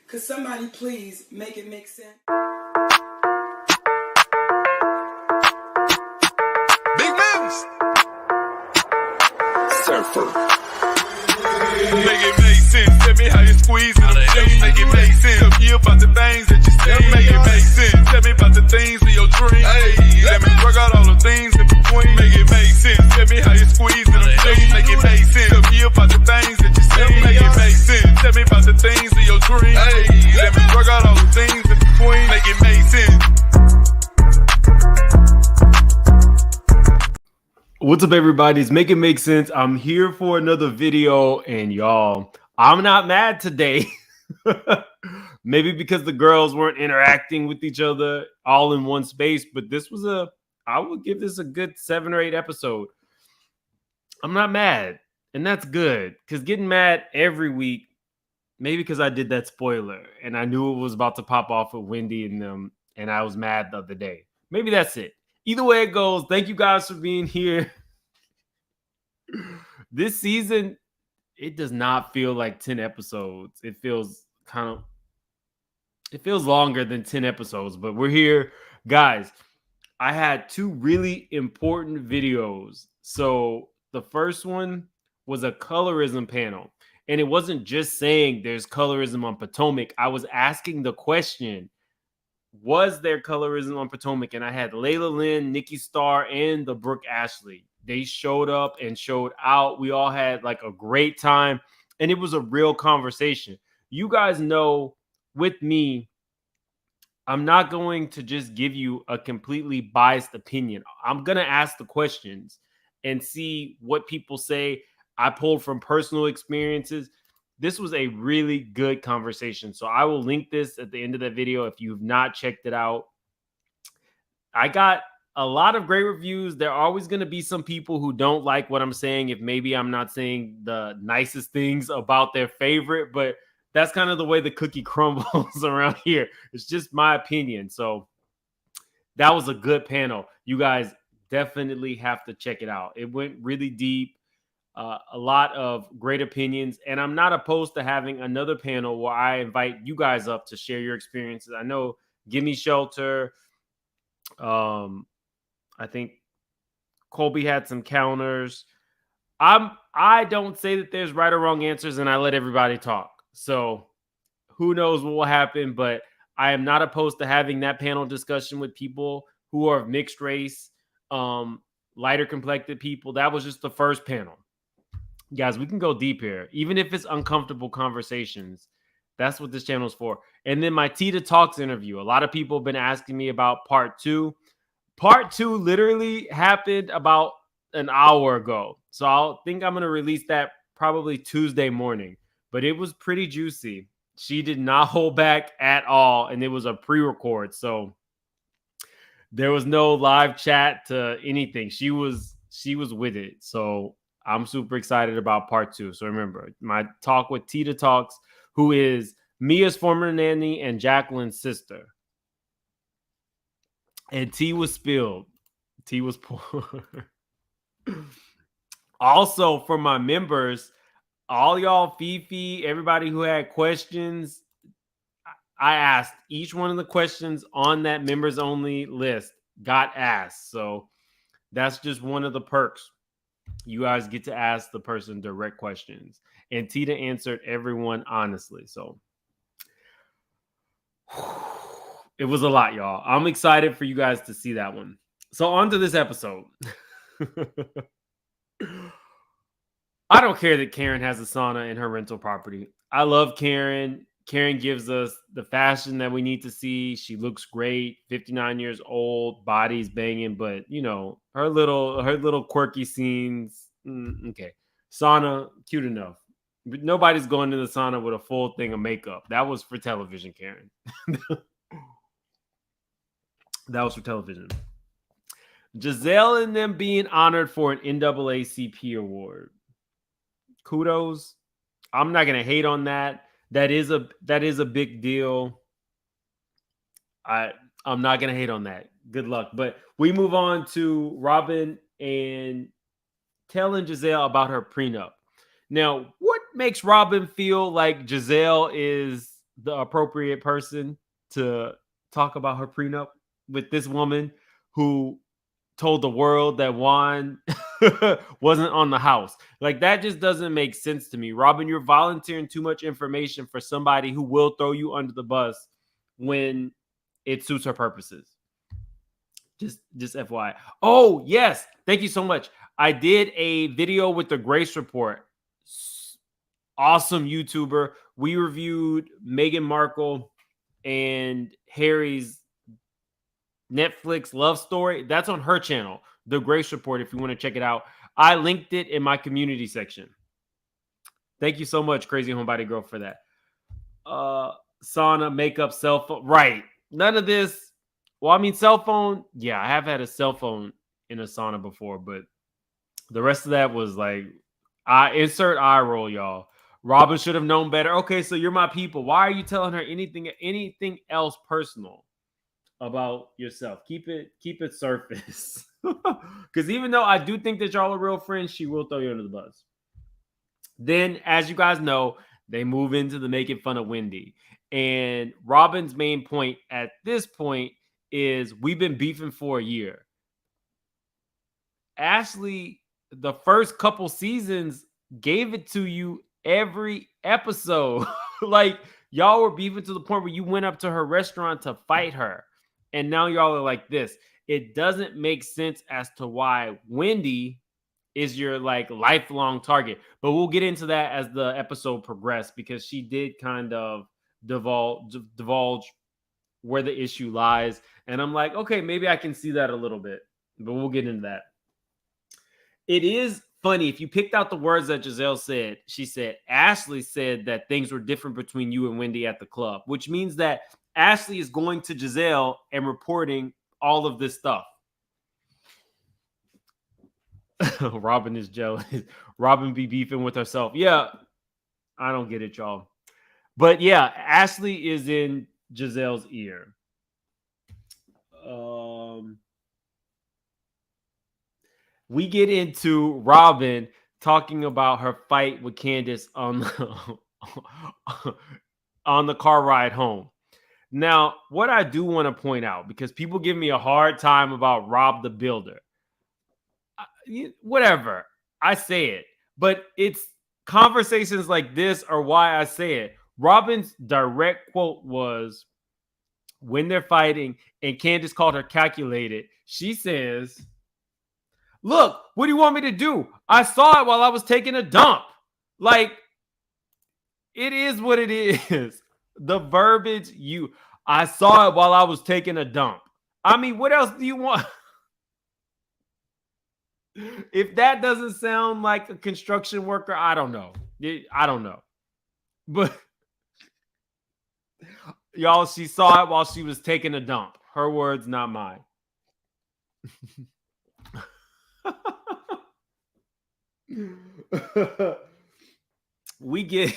Could somebody please make it make sense? Big moves. Surfer. Make it make sense. Tell me how you squeeze it. Make it make sense. Tell me about the things that you see. Make it make sense. Tell me about the things of your dreams. Hey, let me work out all the things in between. Make it make sense. Tell me how you squeeze it. Make it make sense. Tell me about the things that you see. Make it make sense. Tell me about the things of your dreams. Hey, let me work out all the things in between. Make it make sense. What's up, everybody? It's Make It Make Sense. I'm here for another video, and y'all, I'm not mad today. Maybe because the girls weren't interacting with each other all in one space, but this was I would give this a good 7 or 8 episode. I'm not mad, and that's good, because getting mad every week, maybe because I did that spoiler, and I knew it was about to pop off with Wendy and them, and I was mad the other day. Maybe that's it. Either way it goes, thank you guys for being here. This season, it does not feel like 10 episodes. It feels longer than 10 episodes, but we're here. Guys, I had 2 really important videos. So the first one was a colorism panel, and it wasn't just saying there's colorism on Potomac. I was asking the question, was there colorism on Potomac? And I had Layla Lynn, Nikki Starr, and the Brooke Ashley. They showed up and showed out. We all had like a great time, and it was a real conversation. You guys know, with me, I'm not going to just give you a completely biased opinion. I'm going to ask the questions and see what people say. I pulled from personal experiences. This was a really good conversation. So I will link this at the end of the video if you've not checked it out. I got a lot of great reviews. There are always going to be some people who don't like what I'm saying if maybe I'm not saying the nicest things about their favorite, but that's kind of the way the cookie crumbles around here. It's just my opinion. So that was a good panel. You guys definitely have to check it out. It went really deep. A lot of great opinions, and I'm not opposed to having another panel where I invite you guys up to share your experiences. I know Gimme Shelter, I think Colby had some counters. I don't say that there's right or wrong answers, and I let everybody talk. So who knows what will happen, but I am not opposed to having that panel discussion with people who are of mixed race, lighter complected people. That was just the first panel. Guys, we can go deep here, even if it's uncomfortable conversations. That's what this channel is for. And then my Tita Talks interview. A lot of people have been asking me about part 2. Part 2 literally happened about an hour ago. So I think I'm going to release that probably Tuesday morning. But it was pretty juicy. She did not hold back at all. And it was a pre-record. So there was no live chat to anything. She was with it. So I'm super excited about part 2. So remember, my talk with Tita Talks, who is Mia's former nanny and Jacqueline's sister. And tea was spilled. Tea was poured. Also, for my members, all y'all, Fifi, everybody who had questions, I asked each one of the questions on that members only list got asked. So that's just one of the perks. You guys get to ask the person direct questions. And Tita answered everyone honestly. So it was a lot, y'all. I'm excited for you guys to see that one. So on to this episode. I don't care that Karen has a sauna in her rental property. I love Karen. Karen gives us the fashion that we need to see. She looks great. 59 years old, body's banging, but you know, her little quirky scenes. Okay. Sauna, cute enough. But nobody's going to the sauna with a full thing of makeup. That was for television, Karen. That was for television. Giselle and them being honored for an NAACP award. Kudos. I'm not going to hate on that. That is a big deal. I'm not going to hate on that. Good luck. But we move on to Robin and telling Giselle about her prenup. Now, what makes Robin feel like Giselle is the appropriate person to talk about her prenup with this woman who told the world that Juan wasn't on the house. Like, that just doesn't make sense to me. Robin, you're volunteering too much information for somebody who will throw you under the bus when it suits her purposes. Just FYI. Oh, yes. Thank you so much. I did a video with the Grace Report. Awesome YouTuber. We reviewed Meghan Markle and Harry's Netflix love story. That's on her channel, The Grace Report, if you want to check it out. I linked it in my community section. Thank you so much, Crazy Homebody Girl, for that. Sauna, makeup, cell phone. Right. None of this. Well, I mean, cell phone. Yeah, I have had a cell phone in a sauna before, but the rest of that was like, I insert eye roll, y'all. Robin should have known better. Okay, so you're my people. Why are you telling her anything else personal about yourself? Keep it surface. Because even though I do think that y'all are real friends, she will throw you under the bus. Then, as you guys know, they move into the making fun of Wendy. And Robin's main point at this point is we've been beefing for a year. Ashley, the first couple seasons, gave it to you every episode. Like, y'all were beefing to the point where you went up to her restaurant to fight her. And now y'all are like this. It doesn't make sense as to why Wendy is your like lifelong target. But we'll get into that as the episode progressed, because she did kind of divulge where the issue lies. And I'm like, okay, maybe I can see that a little bit. But we'll get into that. It is funny. If you picked out the words that Giselle said, she said, Ashley said that things were different between you and Wendy at the club, which means that Ashley is going to Giselle and reporting all of this stuff. Robin is jealous. Robin be beefing with herself. Yeah, I don't get it, y'all. But yeah, Ashley is in Giselle's ear. We get into Robin talking about her fight with Candace on the car ride home. Now, what I do want to point out, because people give me a hard time about Rob the Builder. Whatever, I say it. But it's conversations like this are why I say it. Robin's direct quote was, when they're fighting and Candace called her calculated, she says, look, what do you want me to do? I saw it while I was taking a dump. Like, it is what it is. The verbiage, I saw it while I was taking a dump. I mean, what else do you want? If that doesn't sound like a construction worker, I don't know. But y'all, she saw it while she was taking a dump. Her words, not mine. We get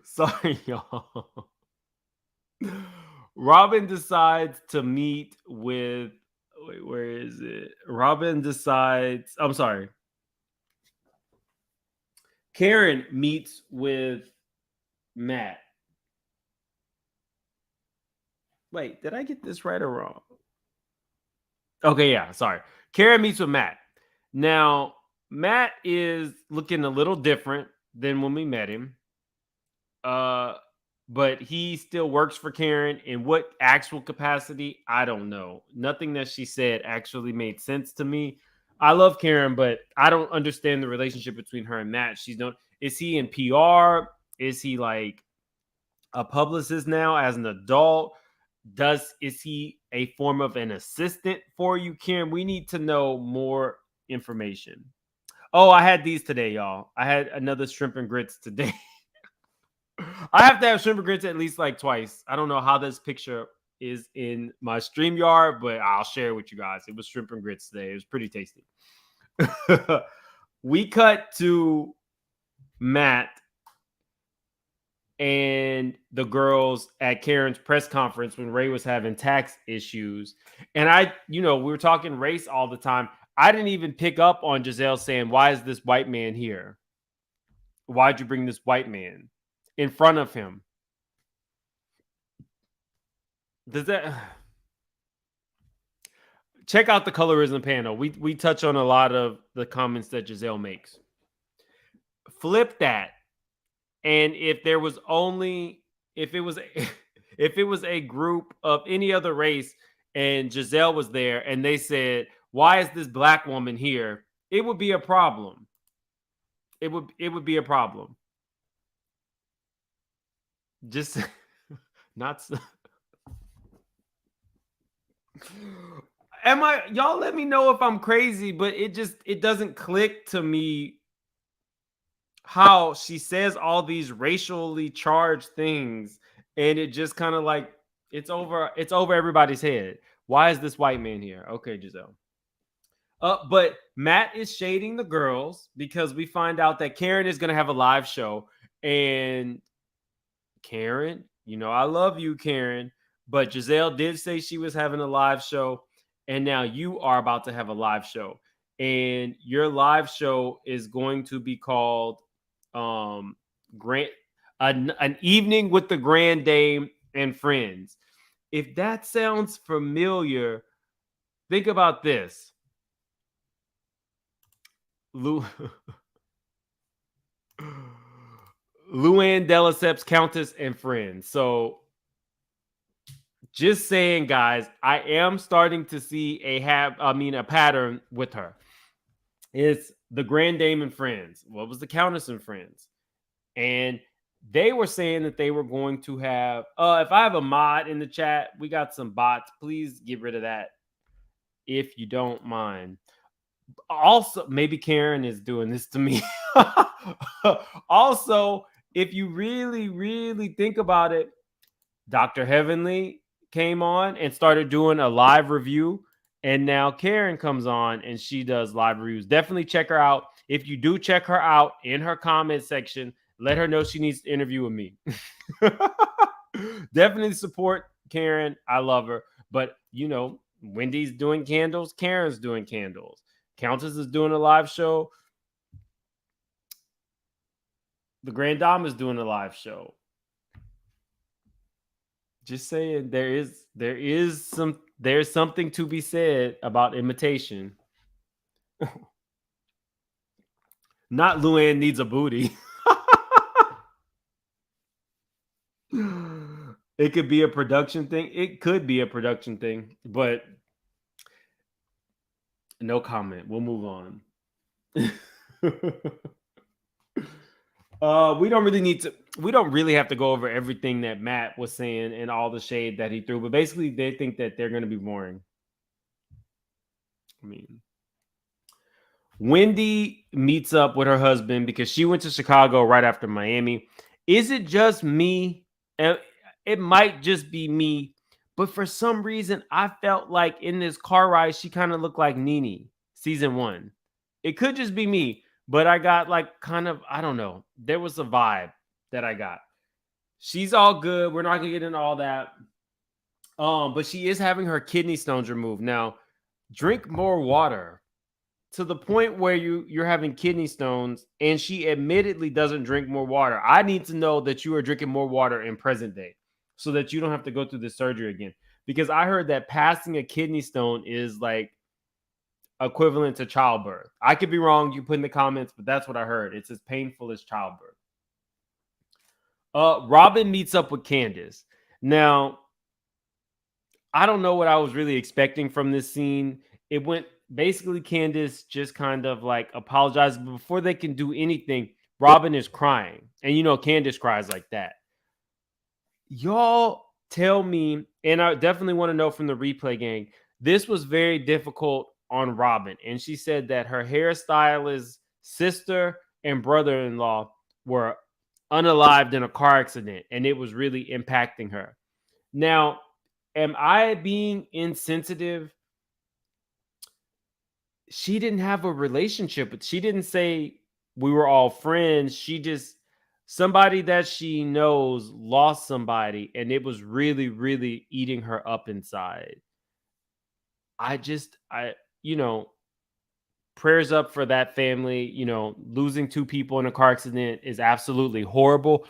sorry, y'all. Robin decides to meet with where is it? Karen meets with Matt. Wait, did I get this right or wrong? Okay, yeah, sorry. Karen meets with Matt. Now, Matt is looking a little different than when we met him. But he still works for Karen. In what actual capacity, I don't know. Nothing that she said actually made sense to me. I love Karen, but I don't understand the relationship between her and Matt. Is he in PR? Is he like a publicist now as an adult? Is he a form of an assistant for you, Karen? We need to know more information. Oh, I had these today, y'all. I had another shrimp and grits today. I have to have shrimp and grits at least like twice. I don't know how this picture is in my StreamYard, but I'll share it with you guys. It was shrimp and grits today. It was pretty tasty. We cut to Matt and the girls at Karen's press conference when Ray was having tax issues. And we were talking race all the time. I didn't even pick up on Giselle saying, why is this white man here? Why'd you bring this white man in front of him? Does that check out the colorism panel? We touch on a lot of the comments that Giselle makes. Flip that, and if there was only if it was if it was a group of any other race and Giselle was there and they said, "Why is this black woman here?" It would be a problem. It would be a problem. Just not. Am I? Y'all let me know if I'm crazy, but it doesn't click to me how she says all these racially charged things, and it just kind of like it's over everybody's head. Why is this white man here? Okay, Giselle. But Matt is shading the girls because we find out that Karen is going to have a live show. And Karen, I love you, Karen. But Giselle did say she was having a live show. And now you are about to have a live show. And your live show is going to be called Grand an evening with the Grand Dame and friends. If that sounds familiar, think about this. Luann de Lesseps, Countess, and friends. So just saying, guys, I am starting to see a pattern with her. It's the Grand Dame and friends. What was the Countess and friends? And they were saying that they were going to have if I have a mod in the chat, we got some bots. Please get rid of that if you don't mind. Also, maybe Karen is doing this to me. Also, if you really, really think about it, Dr. Heavenly came on and started doing a live review. And now Karen comes on and she does live reviews. Definitely check her out. If you do check her out in her comment section, let her know she needs to interview with me. Definitely support Karen. I love her. But, Wendy's doing candles. Karen's doing candles. Countess is doing a live show. The Grand Dame is doing a live show. Just saying, there's something to be said about imitation. Not Luann needs a booty. It could be a production thing. It could be a production thing, but no comment. We'll move on. We don't really have to go over everything that Matt was saying and all the shade that he threw, but basically they think that they're going to be boring. I mean, Wendy meets up with her husband because she went to Chicago right after Miami. Is it just me? It might just be me, but for some reason, I felt like in this car ride, she kind of looked like Nene, season 1. It could just be me, but I got I don't know. There was a vibe that I got. She's all good. We're not going to get into all that. But she is having her kidney stones removed. Now, drink more water. To the point where you're having kidney stones and she admittedly doesn't drink more water. I need to know that you are drinking more water in present day so that you don't have to go through this surgery again. Because I heard that passing a kidney stone is like equivalent to childbirth. I could be wrong. You put in the comments, but that's what I heard. It's as painful as childbirth. Robin meets up with Candace. Now, I don't know what I was really expecting from this scene. It went basically Candace just kind of like apologized, but before they can do anything, Robin is crying. And Candace cries like that. Y'all tell me, and I definitely want to know from the replay gang, this was very difficult on Robin. And she said that her hairstylist, sister, and brother-in-law were unalived in a car accident, and it was really impacting her. Now, am I being insensitive? She didn't have a relationship, but she didn't say we were all friends. She just, somebody that she knows lost somebody, and it was really, really eating her up inside. prayers up for that family. You know, losing 2 people in a car accident is absolutely horrible.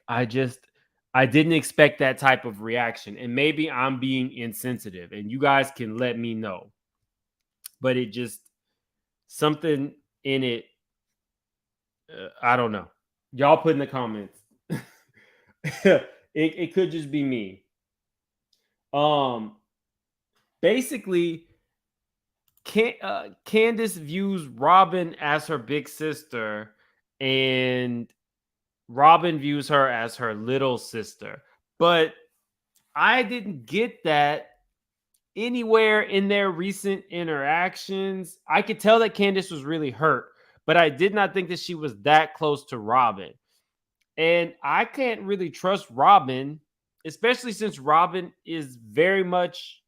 I didn't expect that type of reaction. And maybe I'm being insensitive, and you guys can let me know. But it just, something in it, I don't know. Y'all put in the comments. It could just be me. Basically, Candace views Robin as her big sister, and Robin views her as her little sister. But I didn't get that anywhere in their recent interactions. I could tell that Candace was really hurt, but I did not think that she was that close to Robin. And I can't really trust Robin, especially since Robin is very much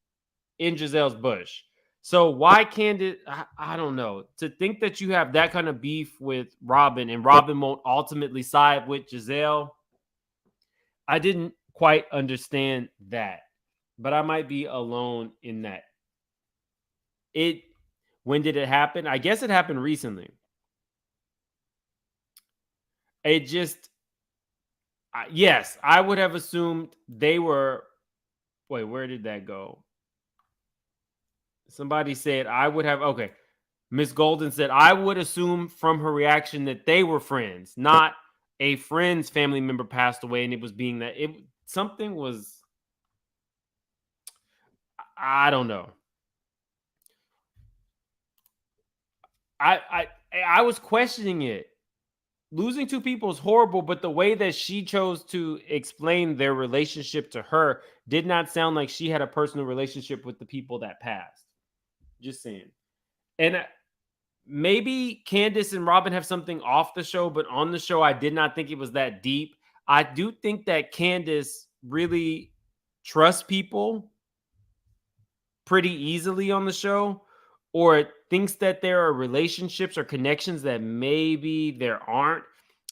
in Giselle's bush. So why Candace? I don't know. To think that you have that kind of beef with Robin and Robin won't ultimately side with Giselle, I didn't quite understand that. But I might be alone in that. When did it happen? I guess it happened recently. It just, yes, I would have assumed they were. Wait, where did that go? Somebody said I would have. Okay, Miss Golden said I would assume from her reaction that they were friends, not a friend's family member passed away, and it was being that it something was. I don't know. I was questioning it. Losing 2 people is horrible, but the way that she chose to explain their relationship to her did not sound like she had a personal relationship with the people that passed. Just saying. And maybe Candace and Robin have something off the show, but on the show, I did not think it was that deep. I do think that Candace really trusts people pretty easily on the show, or thinks that there are relationships or connections that maybe there aren't,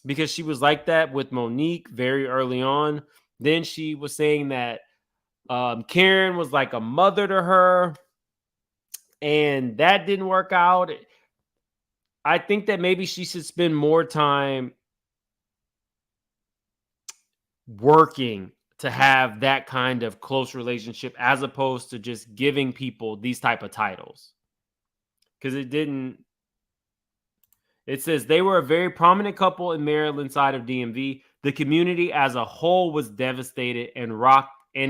because she was like that with Monique very early on. Then she was saying that Karen was like a mother to her, and that didn't work out. I think that maybe she should spend more time working to have that kind of close relationship as opposed to just giving people these type of titles. Because it says they were a very prominent couple in Maryland side of DMV. The community as a whole was devastated and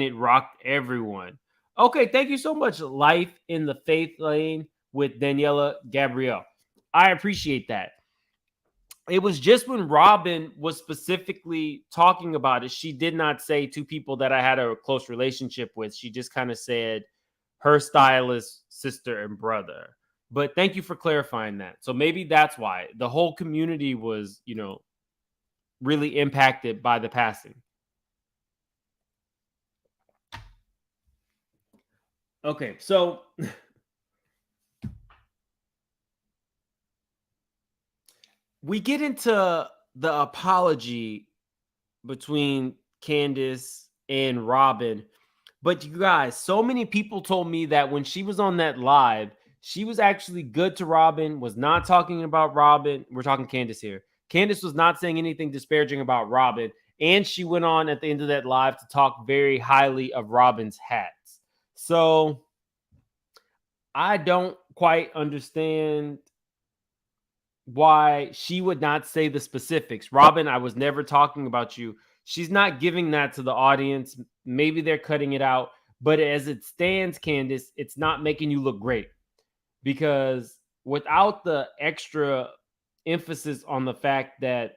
it rocked everyone. Okay, thank you so much. Life in the Faith Lane with Daniela Gabrielle. I appreciate that. It was just when Robin was specifically talking about it, she did not say 2 people that I had a close relationship with. She just kind of said her stylist, sister, and brother. But thank you for clarifying that. So maybe that's why the whole community was, really impacted by the passing. Okay, so we get into the apology between Candace and Robin. But you guys, so many people told me that when she was on that live, she was actually good to Robin, was not talking about Robin. We're talking Candace here. Candace was not saying anything disparaging about Robin. And she went on at the end of that live to talk very highly of Robin's hats. So I don't quite understand why she would not say the specifics. Robin, I was never talking about you. She's not giving that to the audience. Maybe they're cutting it out. But as it stands, Candace, it's not making you look great. Because without the extra emphasis on the fact that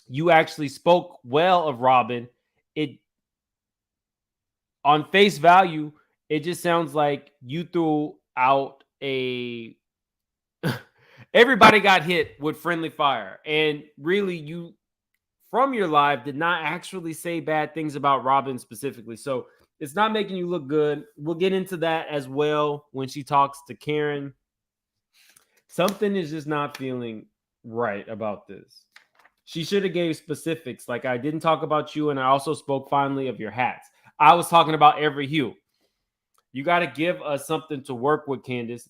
you actually spoke well of Robin, it on face value, it just sounds like you threw out a everybody got hit with friendly fire. And really, you from your live did not actually say bad things about Robin specifically. So it's not making you look good. We'll get into that as well when she talks to Karen. Something is just not feeling right about this. She should have gave specifics. Like, I didn't talk about you, and I also spoke fondly of your hats. I was talking about every hue. You got to give us something to work with, Candace.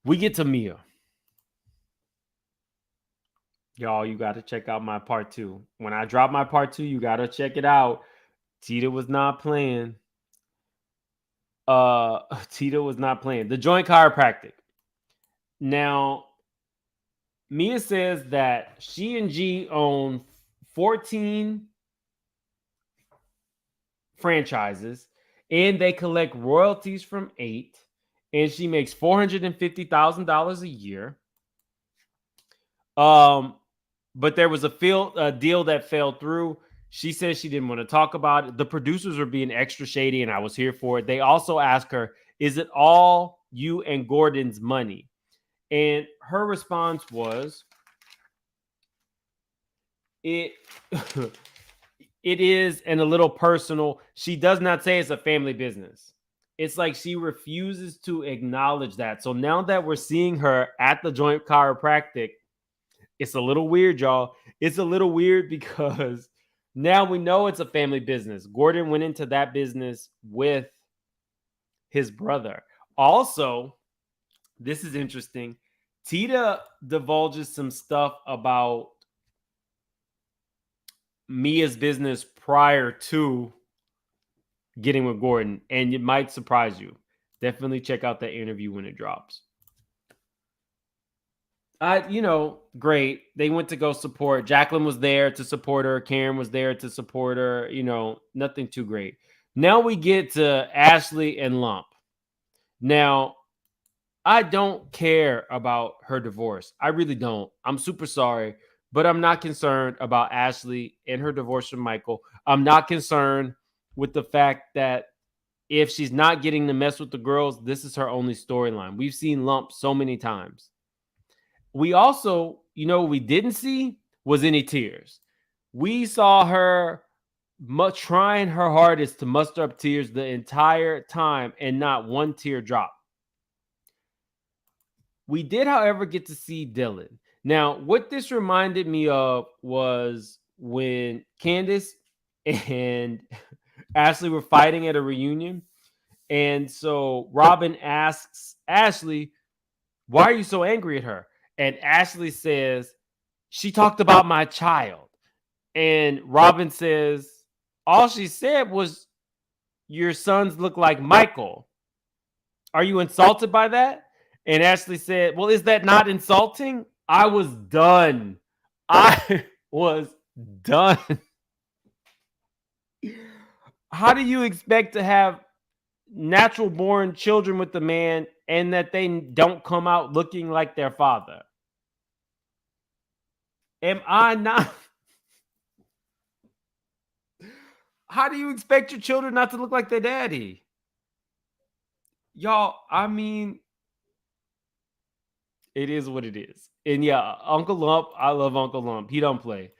We get to Mia. Y'all, you got to check out my part 2. When I drop my part 2, you got to check it out. Tita was not playing. Tita was not playing. The joint chiropractic. Now, Mia says that she and G own 14 franchises and they collect royalties from 8, and she makes $450,000 a year. But there was a deal that fell through. She says she didn't want to talk about it. The producers were being extra shady, and I was here for it. They also asked her, "Is it all you and Gordon's money?" And her response was, "It." It is, and a little personal. She does not say it's a family business. It's like she refuses to acknowledge that. So now that we're seeing her at the joint chiropractic, it's a little weird, y'all. It's a little weird because now we know it's a family business. Gordon went into that business with his brother. Also, this is interesting. Tita divulges some stuff about Mia's business prior to getting with Gordon, and it might surprise you. Definitely check out that interview when it drops. Great. They went to go support. Jacqueline was there to support her. Karen was there to support her. Nothing too great. Now we get to Ashley and Lump. Now, I don't care about her divorce. I really don't. I'm super sorry, but I'm not concerned about Ashley and her divorce from Michael. I'm not concerned with the fact that if she's not getting to mess with the girls, this is her only storyline. We've seen Lump so many times. We also, we didn't see was any tears. We saw her trying her hardest to muster up tears the entire time and not one tear drop. We did, however, get to see Dylan. Now, what this reminded me of was when Candace and Ashley were fighting at a reunion. And so Robin asks Ashley, "Why are you so angry at her?" And Ashley says, "She talked about my child." And Robin says, "All she said was, your sons look like Michael. Are you insulted by that?" And Ashley said, "Well, is that not insulting?" I was done. I was done. How do you expect to have natural born children with the man and that they don't come out looking like their father? Am I not? How do you expect your children not to look like their daddy? Y'all, I mean, it is what it is. And yeah, Uncle Lump, I love Uncle Lump. He don't play.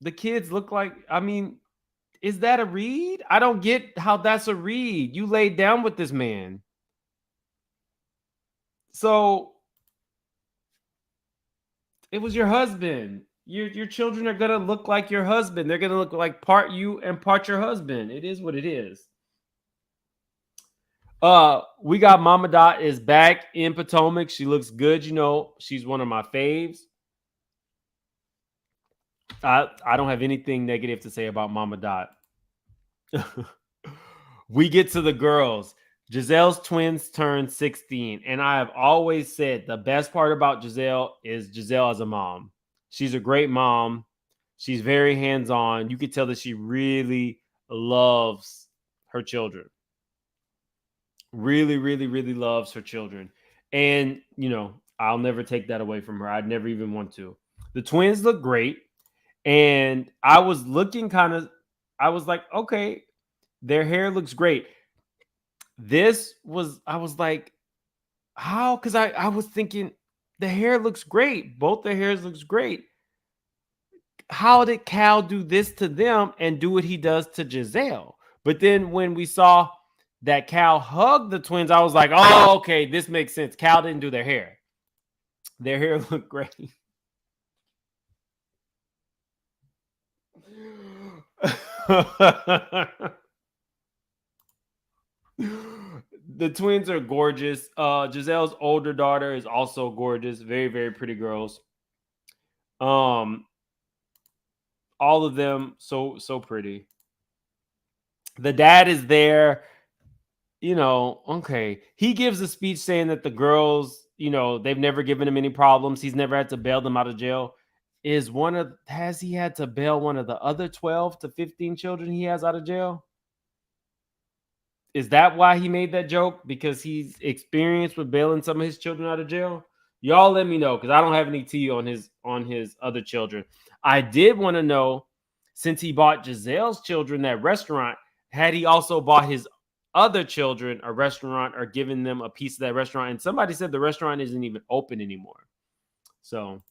The kids look like, is that a read? I don't get how that's a read. You laid down with this man. So it was your husband. Your children are gonna look like your husband. They're gonna look like part you and part your husband. It is what it is. We got Mama Dot is back in Potomac. She looks good. She's one of my faves. I don't have anything negative to say about Mama Dot. We get to the girls. Giselle's twins turned 16. And I have always said the best part about Giselle is Giselle as a mom. She's a great mom. She's very hands-on. You could tell that she really loves her children. Really, really, really loves her children. And, I'll never take that away from her. I'd never even want to. The twins look great. And I was looking I was like, okay, their hair looks great. I was like, how? Because I was thinking the hair looks great. Both their hairs looks great. How did Cal do this to them and do what he does to Giselle? But then when we saw that Cal hugged the twins, I was like, oh, okay, this makes sense. Cal didn't do their hair. Their hair looked great. The twins are gorgeous. Giselle's older daughter is also gorgeous. Very, very pretty girls. Um, all of them so pretty. The dad is there. Okay. He gives a speech saying that the girls, they've never given him any problems. He's never had to bail them out of jail. Has he had to bail one of the other 12 to 15 children he has out of jail? Is that why he made that joke? Because he's experienced with bailing some of his children out of jail? Y'all let me know, because I don't have any tea on his other children. I did want to know, since he bought Giselle's children that restaurant, had he also bought his other children a restaurant or given them a piece of that restaurant? And somebody said the restaurant isn't even open anymore. So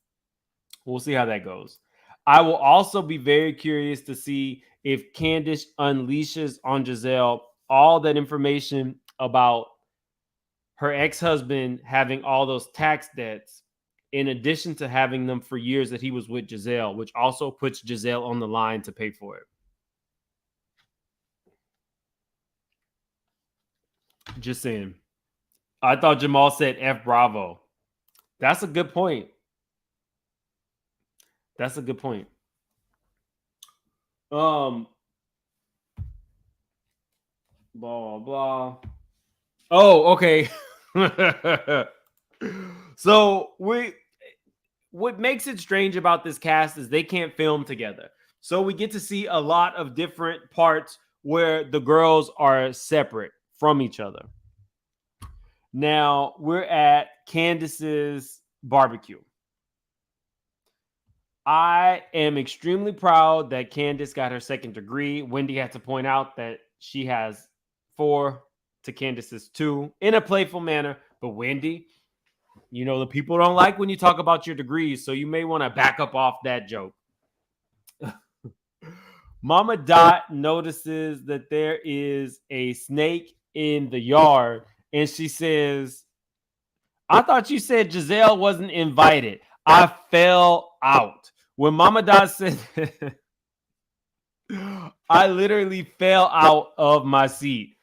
we'll see how that goes. I will also be very curious to see if Candace unleashes on Giselle all that information about her ex-husband having all those tax debts, in addition to having them for years that he was with Giselle, which also puts Giselle on the line to pay for it. Just saying. I thought Jamal said F Bravo. That's a good point. That's a good point. Blah blah. Oh, okay. So what makes it strange about this cast is they can't film together. So we get to see a lot of different parts where the girls are separate from each other. Now we're at Candace's barbecue. I am extremely proud that Candace got her second degree. Wendy had to point out that she has 4 to Candace's 2 in a playful manner. But Wendy, the people don't like when you talk about your degrees, so you may want to back up off that joke. Mama Dot notices that there is a snake in the yard, and she says, I thought you said Giselle wasn't invited. I fell out. When Mama Dot said, I literally fell out of my seat.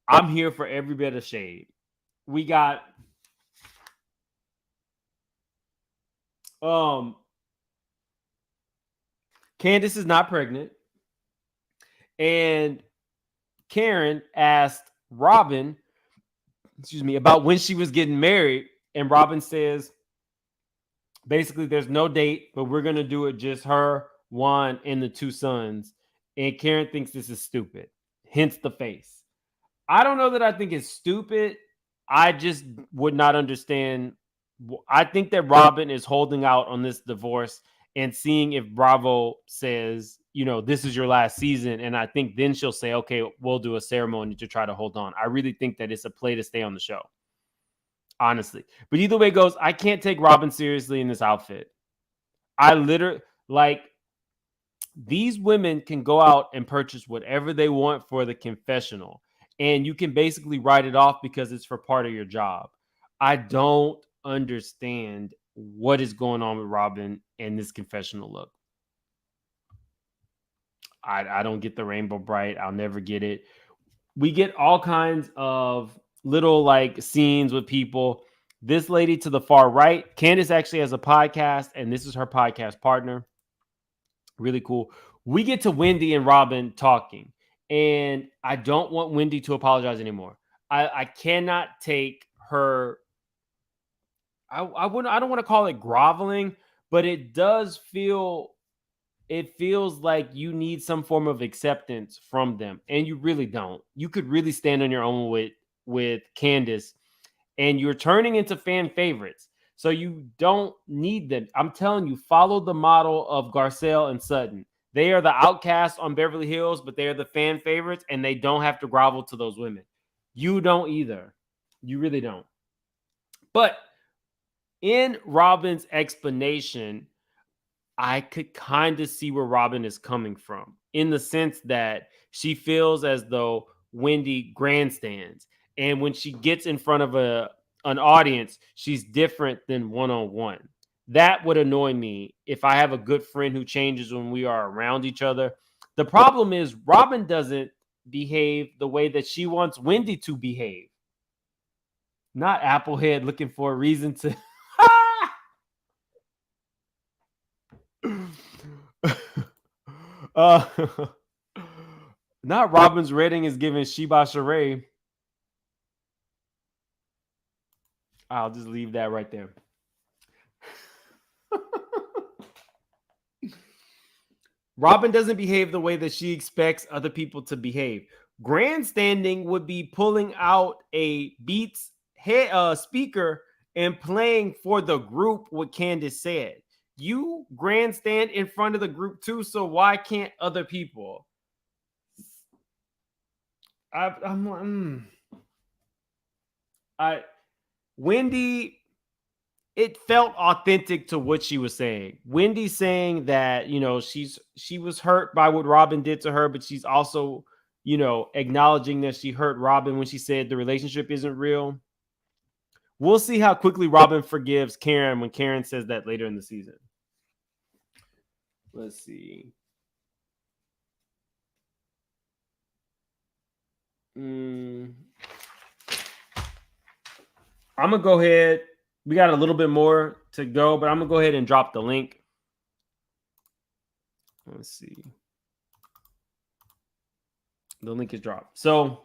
I'm here for every bit of shade. We got Candace is not pregnant. And Karen asked Robin, about when she was getting married. And Robin says, basically, there's no date, but we're going to do it just her, Juan, and the 2 sons. And Karen thinks this is stupid. Hence the face. I don't know that I think it's stupid. I just would not understand. I think that Robin is holding out on this divorce and seeing if Bravo says, this is your last season. And I think then she'll say, okay, we'll do a ceremony to try to hold on. I really think that it's a play to stay on the show. Honestly. But either way it goes, I can't take Robin seriously in this outfit. I literally, these women can go out and purchase whatever they want for the confessional. And you can basically write it off because it's for part of your job. I don't understand what is going on with Robin and this confessional look. I don't get the rainbow bright. I'll never get it. We get all kinds of little scenes with people. This lady to the far right, Candace actually has a podcast, and this is her podcast partner. Really cool. We get to Wendy and Robin talking, and I don't want Wendy to apologize anymore. I cannot take her. I don't want to call it groveling, but it does feel. It feels like you need some form of acceptance from them, and you really don't. You could really stand on your own with Candace, and you're turning into fan favorites. So you don't need them. I'm telling you, follow the model of Garcelle and Sutton. They are the outcasts on Beverly Hills, but they are the fan favorites, and they don't have to grovel to those women. You don't either. You really don't. But in Robin's explanation, I could kind of see where Robin is coming from, in the sense that she feels as though Wendy grandstands. And when she gets in front of an audience, she's different than one-on-one. That would annoy me if I have a good friend who changes when we are around each other. The problem is Robin doesn't behave the way that she wants Wendy to behave. Not Applehead looking for a reason to. uh, not Robin's rating is giving Sheba Sheree. I'll just leave that right there. Robin doesn't behave the way that she expects other people to behave. Grandstanding would be pulling out a Beats speaker and playing for the group what Candace said. You grandstand in front of the group too, so why can't other people? Wendy, it felt authentic to what she was saying. Wendy saying that, you know, she was hurt by what Robin did to her, but she's also, you know, acknowledging that she hurt Robin when she said the relationship isn't real. We'll see how quickly Robin forgives Karen when Karen says that later in the season. Let's see. I'm going to go ahead. We got a little bit more to go, but I'm going to go ahead and drop the link. Let's see. The link is dropped. So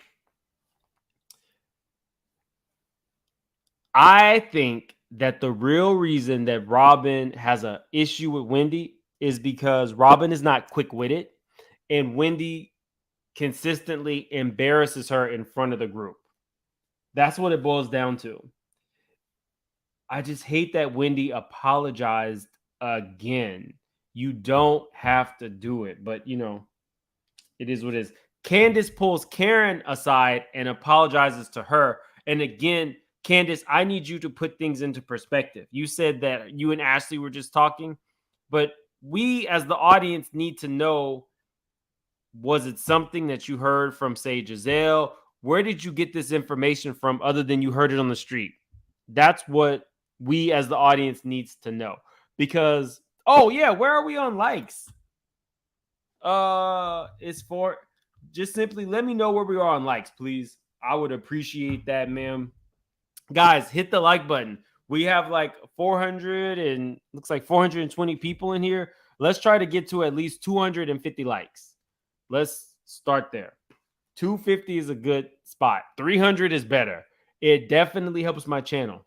I think that the real reason that Robin has an issue with Wendy is because Robin is not quick-witted and Wendy consistently embarrasses her in front of the group. That's what it boils down to. I just hate that Wendy apologized again. You don't have to do it, but you know, it is what it is. Candace pulls Karen aside and apologizes to her. And again, Candace, I need you to put things into perspective. You said that you and Ashley were just talking, but we as the audience need to know, was it something that you heard from, say, Giselle? Where did you get this information from other than you heard it on the street? That's what we as the audience needs to know. Because, oh yeah, where are we on likes? It's for just simply let me know where we are on likes, please. I would appreciate that, ma'am. Guys, hit the like button. We have like 400 and looks like 420 people in here. Let's try to get to at least 250 likes. Let's start there. 250 is a good spot. 300 is better. It definitely helps my channel.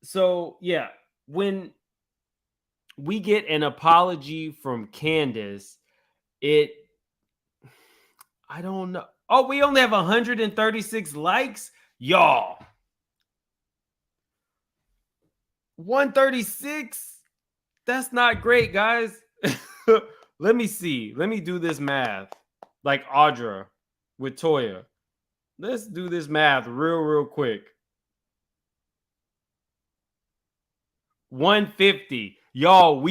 So, yeah, when we get an apology from Candace, I don't know. Oh, we only have 136 likes? Y'all. 136? That's not great, guys. Let me see. Let me do this math. Like Audra with Toya. Let's do this math real quick. 150. Y'all,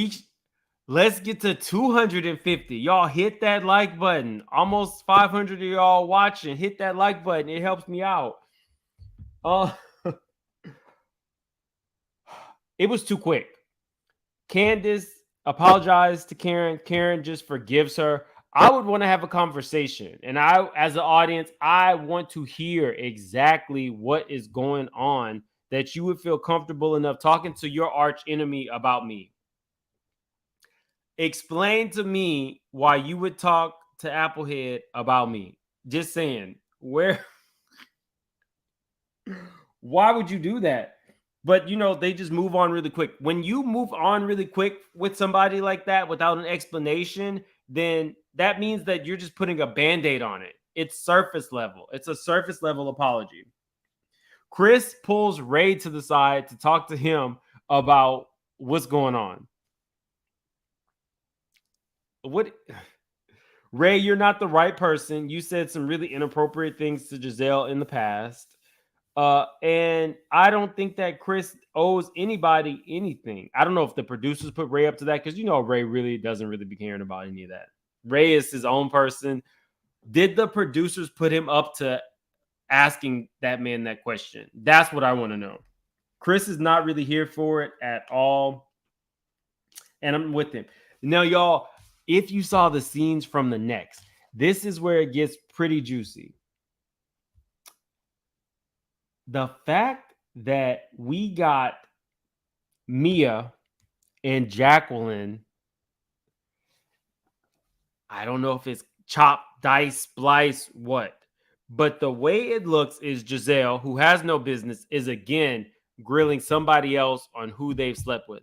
let's get to 250. Y'all hit that like button. Almost 500 of y'all watching. Hit that like button. It helps me out. It was too quick. Candace apologized to Karen. Karen just forgives her. I would want to have a conversation. And I, as an audience, I want to hear exactly what is going on that you would feel comfortable enough talking to your arch enemy about me. Explain to me why you would talk to Applehead about me. Just saying. Why would you do that? But, you know, they just move on really quick. When you move on really quick with somebody like that without an explanation, then that means that you're just putting a Band-Aid on it. It's surface level. It's a surface level apology. Chris pulls Ray to the side to talk to him about what's going on. Ray, you're not the right person. You said some really inappropriate things to Giselle in the past. And I don't think that Chris owes anybody anything. I don't know if the producers put Ray up to that because, you know, Ray really doesn't really be caring about any of that. Ray is his own person. Did the producers put him up to asking that man that question? That's what I want to know. Chris is not really here for it at all. And I'm with him. Now, y'all, if you saw the scenes from the next, This is where it gets pretty juicy. The fact that we got Mia and Jacqueline, I don't know if it's chop, dice, splice, what, but the way it looks is Giselle, who has no business, is again grilling somebody else on who they've slept with.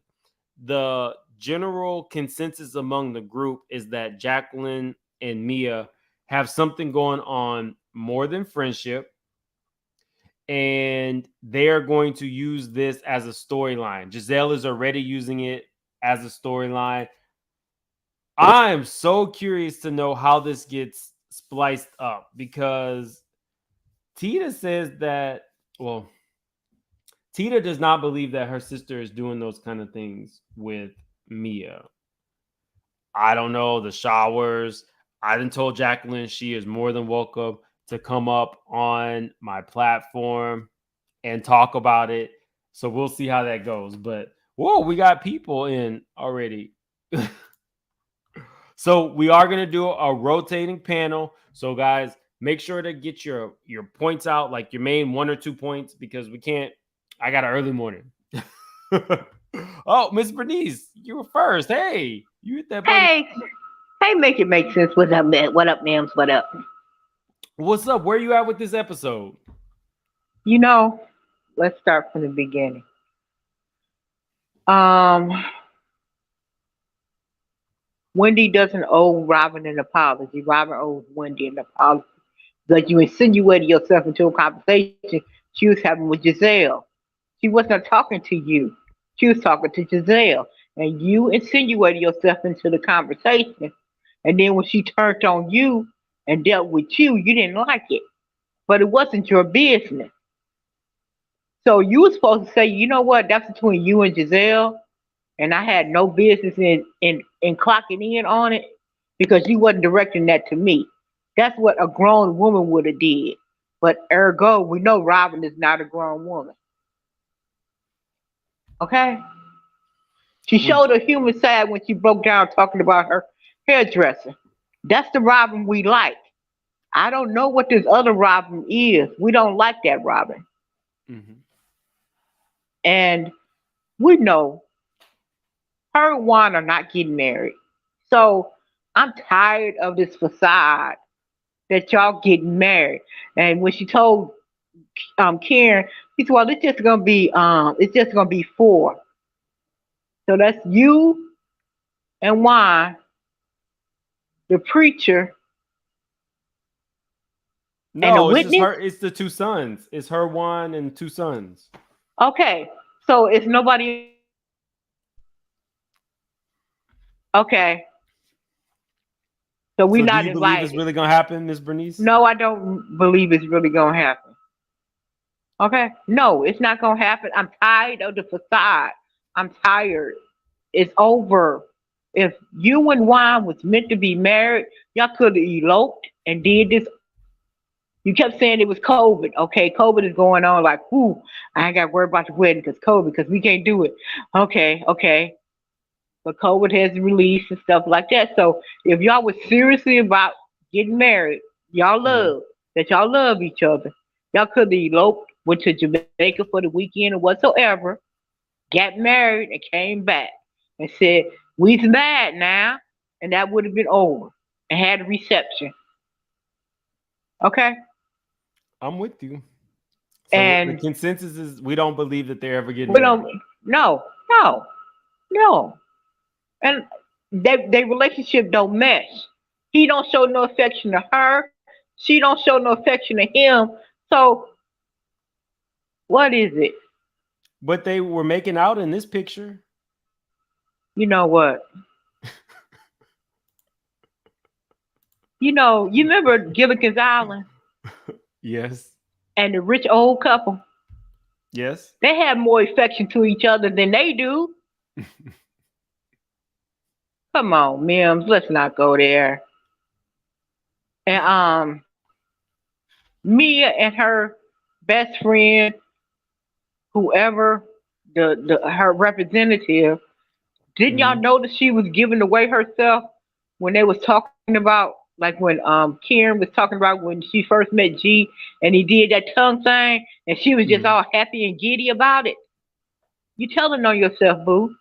The general consensus among the group is that Jacqueline and Mia have something going on more than friendship, and they are going to use this as a storyline. Giselle is already using it as a storyline. I am so curious to know how this gets spliced up, because Tita says that, well, Tita does not believe that her sister is doing those kind of things with Mia. I don't know, the showers. I done told Jacqueline she is more than welcome to come up on my platform and talk about it. So we'll see how that goes. But whoa, we got people in already. So we are going to do a rotating panel. So guys, make sure to get your points out, like your main 1 or 2 points, because we can't. I got an early morning. Oh, Miss Bernice, you were first. Hey, you hit that button. Hey, make it make sense. What up, man? What up, Nams? What up? What's up? Where you at with this episode? You know, let's start from the beginning. Wendy doesn't owe Robin an apology. Robin owes Wendy an apology. Like you insinuated yourself into a conversation she was having with Giselle. She wasn't talking to you. She was talking to Giselle. And you insinuated yourself into the conversation. And then when she turned on you and dealt with you, you didn't like it. But it wasn't your business. So you were supposed to say, you know what, that's between you and Giselle. And I had no business in clocking in on it because you wasn't directing that to me. That's what a grown woman would have did. But ergo, we know Robin is not a grown woman. Okay? She showed her human side when she broke down talking about her hairdresser. That's the Robin we like. I don't know what this other Robin is. We don't like that Robin. Mm-hmm. And we know her and Juan are not getting married. So I'm tired of this facade that y'all getting married. And when she told Karen, she said, well, it's just gonna be 4. So that's you and Juan, the preacher, no, and the it's witness. just her. It's the 2 sons. It's her, Juan, and 2 sons. Okay, so it's nobody. Okay, so we're not do you invited. believe it's really gonna happen, Miss Bernice? No, I don't believe it's really gonna happen. Okay, no, it's not gonna happen. I'm tired of the facade. I'm tired. It's over. If you and Juan was meant to be married, y'all could have eloped and did this. You kept saying it was COVID. Okay, COVID is going on. Like, whoo, I ain't got to worry about the wedding because COVID, because we can't do it. Okay. But COVID has released and stuff like that. So if y'all was seriously about getting married, y'all love each other. Y'all could have eloped, went to Jamaica for the weekend or whatsoever, got married and came back and said, we's mad now. And that would have been over and had a reception. Okay? I'm with you. So And the consensus is we don't believe that they're ever getting married. No. And their relationship don't mesh. He don't show no affection to her. She don't show no affection to him. So what is it? But they were making out in this picture. You know what? You remember Gilligan's Island? Yes. And the rich old couple? Yes. They have more affection to each other than they do. Come on, Mims, let's not go there. And Mia and her best friend, whoever her representative, didn't y'all notice she was giving away herself when they was talking about Like when Karen was talking about when she first met G and he did that tongue thing and she was just Mhm. all happy and giddy about it. You telling on yourself, boo.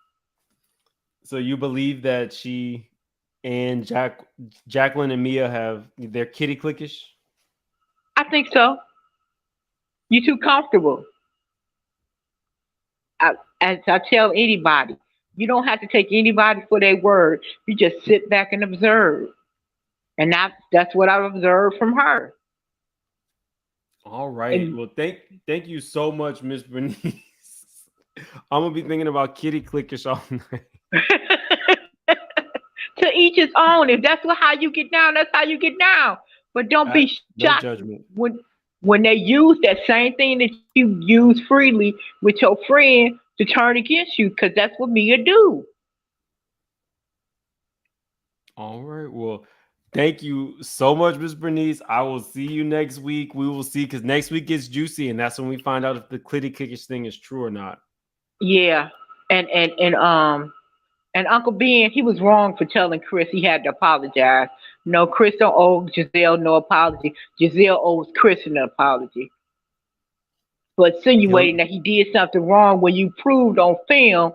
So you believe that she and Jacqueline and Mia have they're kitty clickish? I think so. You too comfortable. I, as I tell anybody, you don't have to take anybody for their word. You just sit back and observe. And that's what I've observed from her. All right. And Well, thank you so much, Miss Bernice. I'm gonna be thinking about kitty clickish all night. to each his own. If that's how you get down, that's how you get down. But don't be No shocked judgment. when they use that same thing that you use freely with your friend to turn against you, because that's what Mia do. All right. Well, thank you so much, Miss Bernice. I will see you next week. We will see because next week gets juicy, and that's when we find out if the kitty clickish thing is true or not. Yeah, and Uncle Ben, he was wrong for telling Chris he had to apologize. No, Chris don't owe Giselle no apology. Giselle owes Chris an apology for He'll insinuating that he did something wrong when you proved on film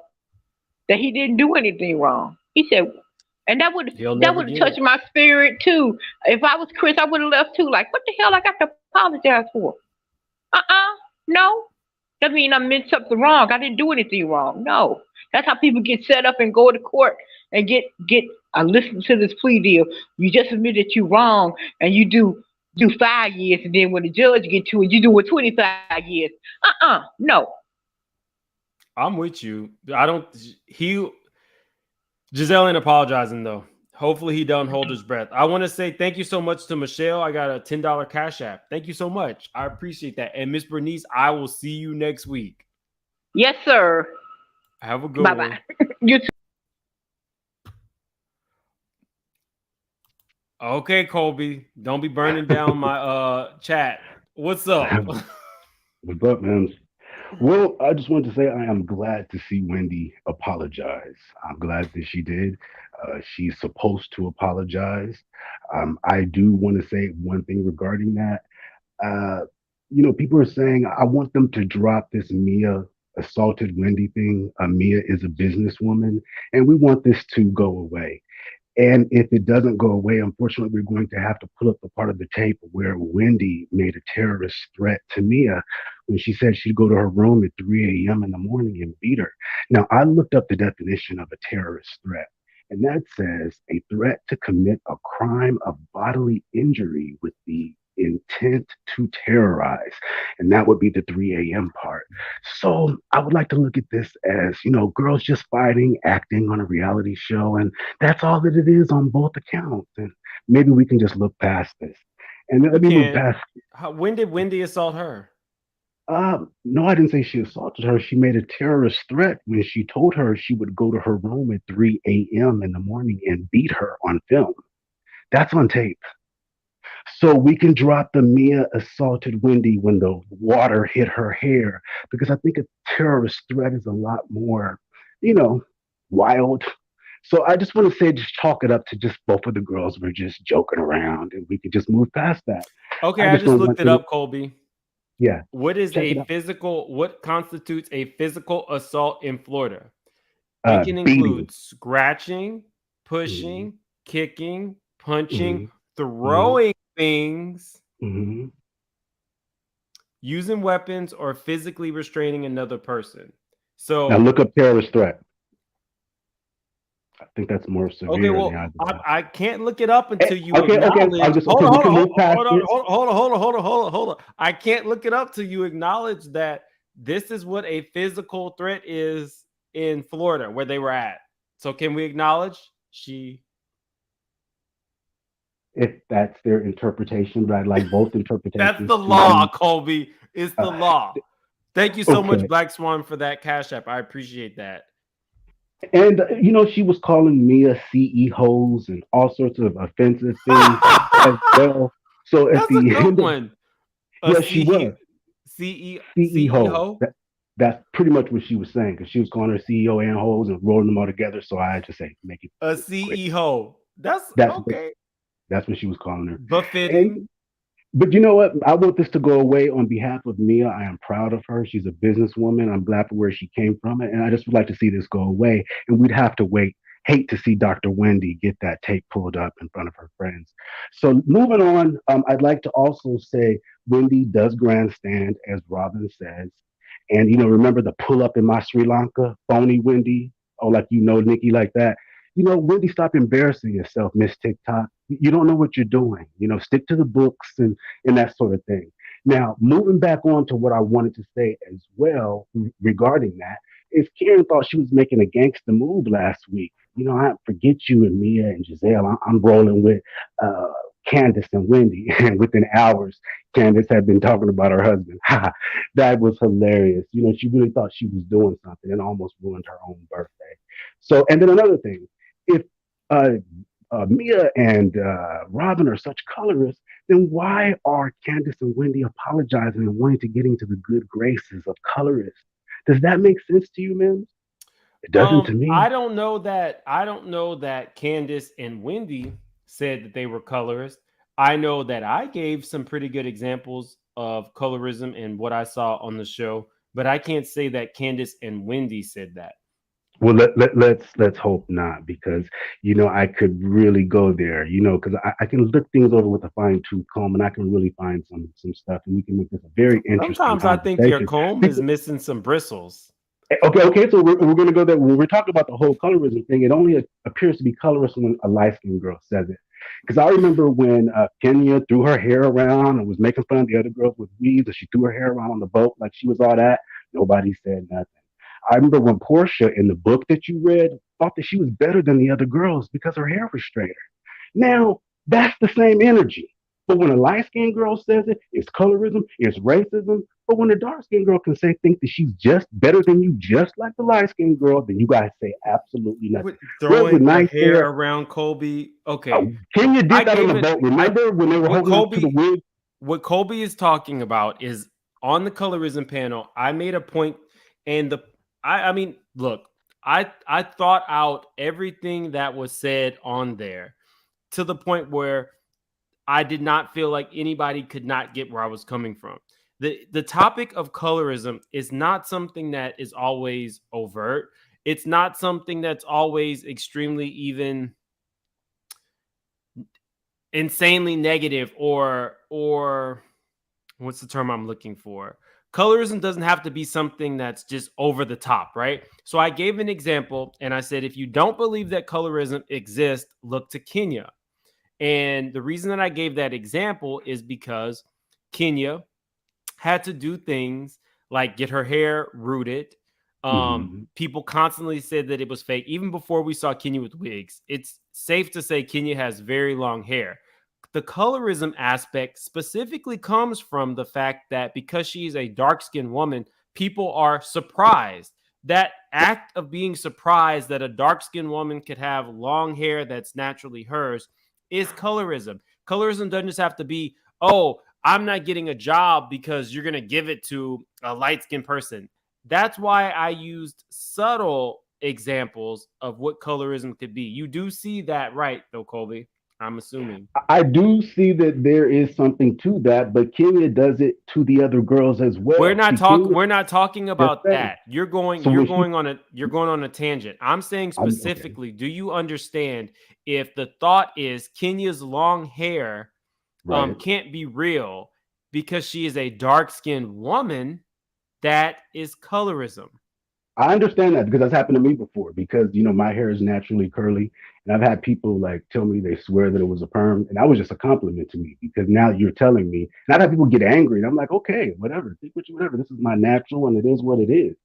that he didn't do anything wrong. He said, and he'll that never would have get touched it. my spirit too. If I was Chris, I would have left too. Like, what the hell I got to apologize for? No. That mean I meant something wrong. I didn't do anything wrong. No. That's how people get set up and go to court and get listen to this plea deal. You just admit that you're wrong and you do 5 years, and then when the judge get to it, you do it 25 years. No. I'm with you. I don't. He Giselle ain't apologizing though. Hopefully he doesn't hold his breath. I want to say thank you so much to Michelle. I got a $10 cash app. Thank you so much. I appreciate that. And Miss Bernice, I will see you next week. Yes, sir. Have a good Bye one. bye. You Okay, Colby. Don't be burning down my chat. What's up? What's up, man? Well, I just wanted to say I am glad to see Wendy apologize. I'm glad that she did. She's supposed to apologize. I do want to say one thing regarding that. Uh, People are saying I want them to drop this Mia assaulted Wendy thing. Mia is a businesswoman, and we want this to go away. And if it doesn't go away, unfortunately, we're going to have to pull up the part of the tape where Wendy made a terrorist threat to Mia when she said she'd go to her room at 3 a.m. in the morning and beat her. Now, I looked up the definition of a terrorist threat, and that says a threat to commit a crime of bodily injury with the intent to terrorize. And that would be the 3 a.m. part. So I would like to look at this as, girls just fighting, acting on a reality show, and that's all that it is on both accounts. And maybe we can just look past this. And We let me move can. past. When did Wendy assault her? No, I didn't say she assaulted her. She made a terrorist threat when she told her she would go to her room at 3 a.m. in the morning and beat her on film. That's on tape. So we can drop the Mia assaulted Wendy when the water hit her hair, because I think a terrorist threat is a lot more, you know, wild. So I just want to say, just chalk it up to just both of the girls were just joking around, and we could just move past that. Okay, I I just just don't looked want it to. up, Colby. Yeah, What is check it a out. physical, what constitutes a physical assault in Florida? It can Beating. include scratching, Hmm. pushing, kicking, punching, Hmm. Hmm. throwing things, Hmm. using weapons, or physically restraining another person. Now So, look up terrorist threat. I think that's more okay, severe in the well, eyes of the law. I can't look it up until you Okay, okay. acknowledge. Okay. We can move past Hold on, this. hold on. I can't look it up till you acknowledge that this is what a physical threat is in Florida, where they were at. So, can we acknowledge she? If that's their interpretation, but I like both That's interpretations the to law, be Colby. It's the uh, law. Thank you so much, okay. Black Swan, for that cash app. I appreciate that. And she was calling Mia CEOs and all sorts of offensive things as well. So at That's a the good end of one. A yeah, she CE, was CEO. CEO. That's pretty much what she was saying because she was calling her CEO and hoes and rolling them all together. So I had to say make it A quick. CEO. That's That's okay. That's what she was calling her. Befitting. And but you know what? I want this to go away on behalf of Mia. I am proud of her. She's a businesswoman. I'm glad for where she came from. And I just would like to see this go away. And we'd have to wait. Hate to see Dr. Wendy get that tape pulled up in front of her friends. So moving on, I'd like to also say Wendy does grandstand, as Robin says. And remember the pull up in my Sri Lanka, phony Wendy? Oh, like Nikki, like that. Wendy, stop embarrassing yourself, Miss TikTok. You don't know what you're doing. Stick to the books and that sort of thing. Now, moving back on to what I wanted to say as well regarding that is Karen thought she was making a gangster move last week. I forget you and Mia and Giselle. I'm rolling with uh, Candace and Wendy, and within hours, Candace had been talking about her husband. That was hilarious. She really thought she was doing something and almost ruined her own birthday. So, and then another thing, if uh, Mia and Robin are such colorists, then why are Candace and Wendy apologizing and wanting to get into the good graces of colorists? Does that make sense to you, Mims? It doesn't to me. I don't know that. I don't know that Candace and Wendy said that they were colorists. I know that I gave some pretty good examples of colorism and what I saw on the show, but I can't say that Candace and Wendy said that. Well, let's hope not, because I could really go there, because I can look things over with a fine tooth comb, and I can really find some stuff, and we can make this a very interesting Sometimes I think your conversation. comb is missing some bristles. Okay. So we're going to go there. When we're talking about the whole colorism thing, it only appears to be colorist when a light skinned girl says it. Because I remember when Kenya threw her hair around and was making fun of the other girls with weaves, and she threw her hair around on the boat like she was all that. Nobody said nothing. I remember when Portia in the book that you read thought that she was better than the other girls because her hair was straighter. Now, that's the same energy. But when a light skinned girl says it, it's colorism, it's racism. But when a dark skinned girl can think that she's just better than you, just like the light skinned girl, then you guys say absolutely nothing. With Girls with throwing the nice hair hair. around Colby. Okay. Kenya did I that on gave the it. boat. Remember when they were What holding up to the Colby, wig? what Colby is talking about is on the colorism panel. I made a point, and I mean, look, I thought out everything that was said on there to the point where I did not feel like anybody could not get where I was coming from. The topic of colorism is not something that is always overt. It's not something that's always extremely even insanely negative or what's the term I'm looking for? Colorism doesn't have to be something that's just over the top, right? So I gave an example and I said, if you don't believe that colorism exists, look to Kenya. And the reason that I gave that example is because Kenya had to do things like get her hair rooted. Hmm. People constantly said that it was fake. Even before we saw Kenya with wigs, it's safe to say Kenya has very long hair. The colorism aspect specifically comes from the fact that because she's a dark-skinned woman, people are surprised. That act of being surprised that a dark-skinned woman could have long hair that's naturally hers is colorism. Colorism doesn't just have to be, oh, I'm not getting a job because you're going to give it to a light-skinned person. That's why I used subtle examples of what colorism could be. You do see that, right, though, Colby? I'm assuming. I do see that there is something to that, but Kenya does it to the other girls as well. We're not See, talking. Kenya, We're not talking about saying. that. You're going. So You're when she, going on a. You're going on a tangent. I'm saying okay, specifically. Do you understand if the thought is Kenya's long hair right. can't be real because she is a dark-skinned woman? That is colorism. I understand that because that's happened to me before. Because my hair is naturally curly, and I've had people like tell me they swear that it was a perm, and that was just a compliment to me. Because now you're telling me, and I've had people get angry, and I'm like, okay, whatever, think what you whatever. This is my natural, and it is what it is.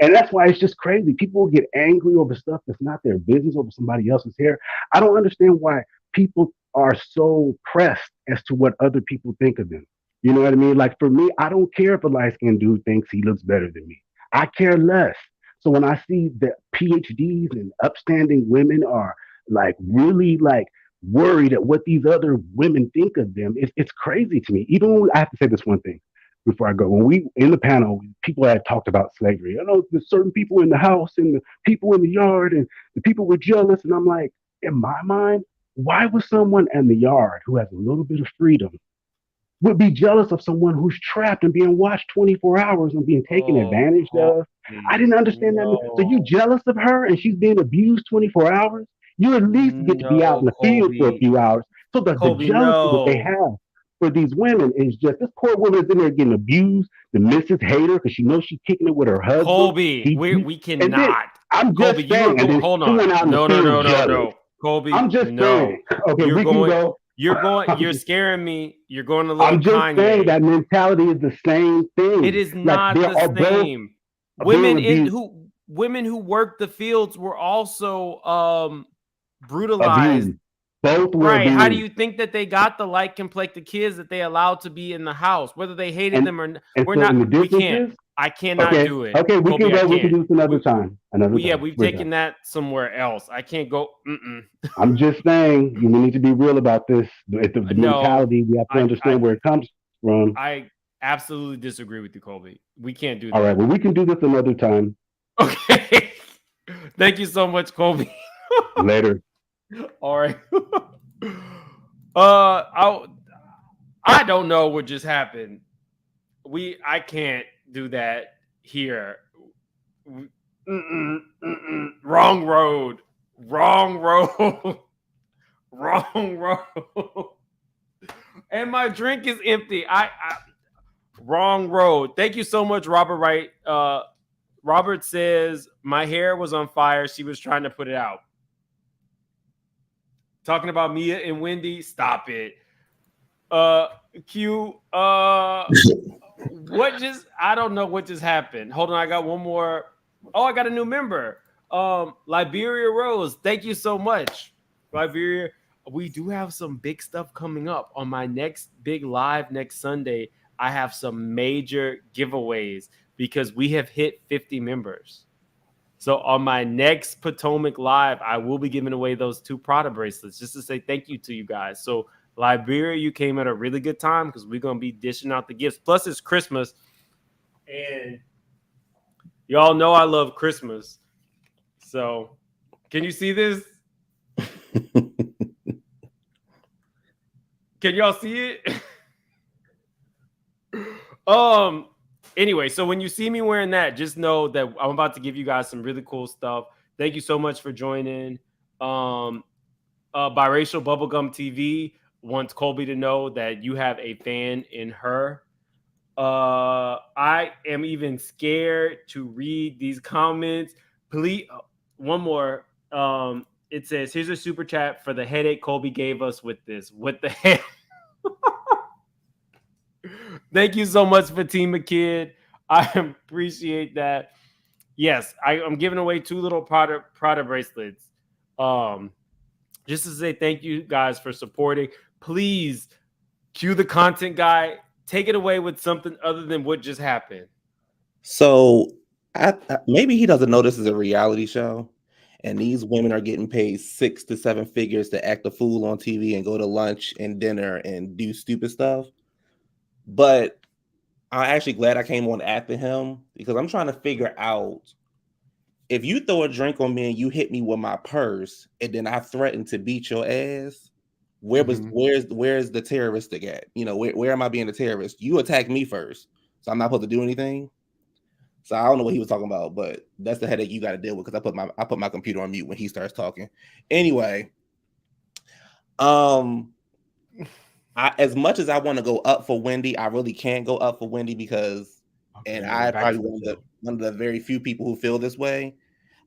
And that's why it's just crazy. People will get angry over stuff that's not their business, over somebody else's hair. I don't understand why people are so pressed as to what other people think of them. You know what I mean? Like for me, I don't care if a light skinned dude thinks he looks better than me. I care less. So when I see that PhDs and upstanding women are like really like worried at what these other women think of them, it's crazy to me. Even when I have to say this one thing before I go. When we in the panel, people had talked about slavery. I know there's certain people in the house and the people in the yard and the people were jealous. And I'm like, in my mind, Why would someone in the yard who has a little bit of freedom would be jealous of someone who's trapped and being watched 24 hours and being taken Oh, advantage of? I Colby, didn't understand that. So you no, jealous of her and she's being abused 24 hours? You at least get to be out in no, the field for a Colby, few hours. So the Colby, jealousy that they no, have for these women is just this poor woman is in there getting abused. The missus hate her because she knows she's kicking it with her husband. Colby, He, we and then cannot. I'm just Colby, you are saying, and going. then Hold she on. went out in the No, no, field no, no, jealous. no. Colby, I'm just no. saying. Okay, You're we can going. go. You're going. I'm You're just, scaring me. You're going a little I'm just saying Kanye. that mentality is the same It thing. is Like not they the are both same. being Women who worked the fields were also brutalized. abused. Both were Right. How do abused. you think that they got the light complected kids that they allowed to be in the house, whether they hated And them or not? and We're so not. and the We difference can't. is I cannot okay, do it, okay, we can Colby. I go. We can can't. do this another We, time. Another yeah, time. we've We're done. taken that somewhere else. I can't go. I'm just saying we need to be real about this. The No, mentality we have to I, I, understand where it comes from. I absolutely disagree with you, Colby. We can't do All right, that. well we can do this another time. Okay. Thank you so much, Colby. Later. All right. I don't know what just happened. I can't do that here. Wrong road. Wrong road. Wrong road. And my drink is empty. Wrong road. Thank you so much, Robert Wright. Robert says my hair was on fire. She was trying to put it out. Talking about Mia and Wendy. Stop it. Q. What just? I don't know what just happened. Hold on. I got one more. Oh, I got a new member. Liberia Rose. Thank you so much, Liberia. We do have some big stuff coming up on my next big live next Sunday. I have some major giveaways because we have hit 50 members. So on my next Potomac live, I will be giving away those 2 Prada bracelets just to say thank you to you guys. So Liberia, you came at a really good time because we're going to be dishing out the gifts. Plus it's Christmas and y'all know I love Christmas. So can you see this? Can y'all see it? Anyway, so when you see me wearing that, just know that I'm about to give you guys some really cool stuff. Thank you so much for joining. Biracial Bubblegum TV wants Colby to know that you have a fan in her. I am even scared to read these comments. Please, one more. It says, here's a super chat for the headache Colby gave us with this. What the hell? Thank you so much, Fatima Kid. I appreciate that. Yes, I'm giving away 2 little Prada bracelets. Just to say thank you guys for supporting. Please cue the content guy. Take it away with something other than what just happened. So maybe he doesn't know this is a reality show, and these women are getting paid 6 to 7 figures to act a fool on TV and go to lunch and dinner and do stupid stuff. But I'm actually glad I came on after him because I'm trying to figure out if you throw a drink on me and you hit me with my purse and then I threaten to beat your ass, where's the terroristic at? You know, where am I being a terrorist? You attacked me first, so I'm not supposed to do anything. So I don't know what he was talking about, but that's the headache you got to deal with because I put my computer on mute when he starts talking. Anyway, as much as I want to go up for Wendy, I really can't go up for Wendy because, and I probably one of the very few people who feel this way.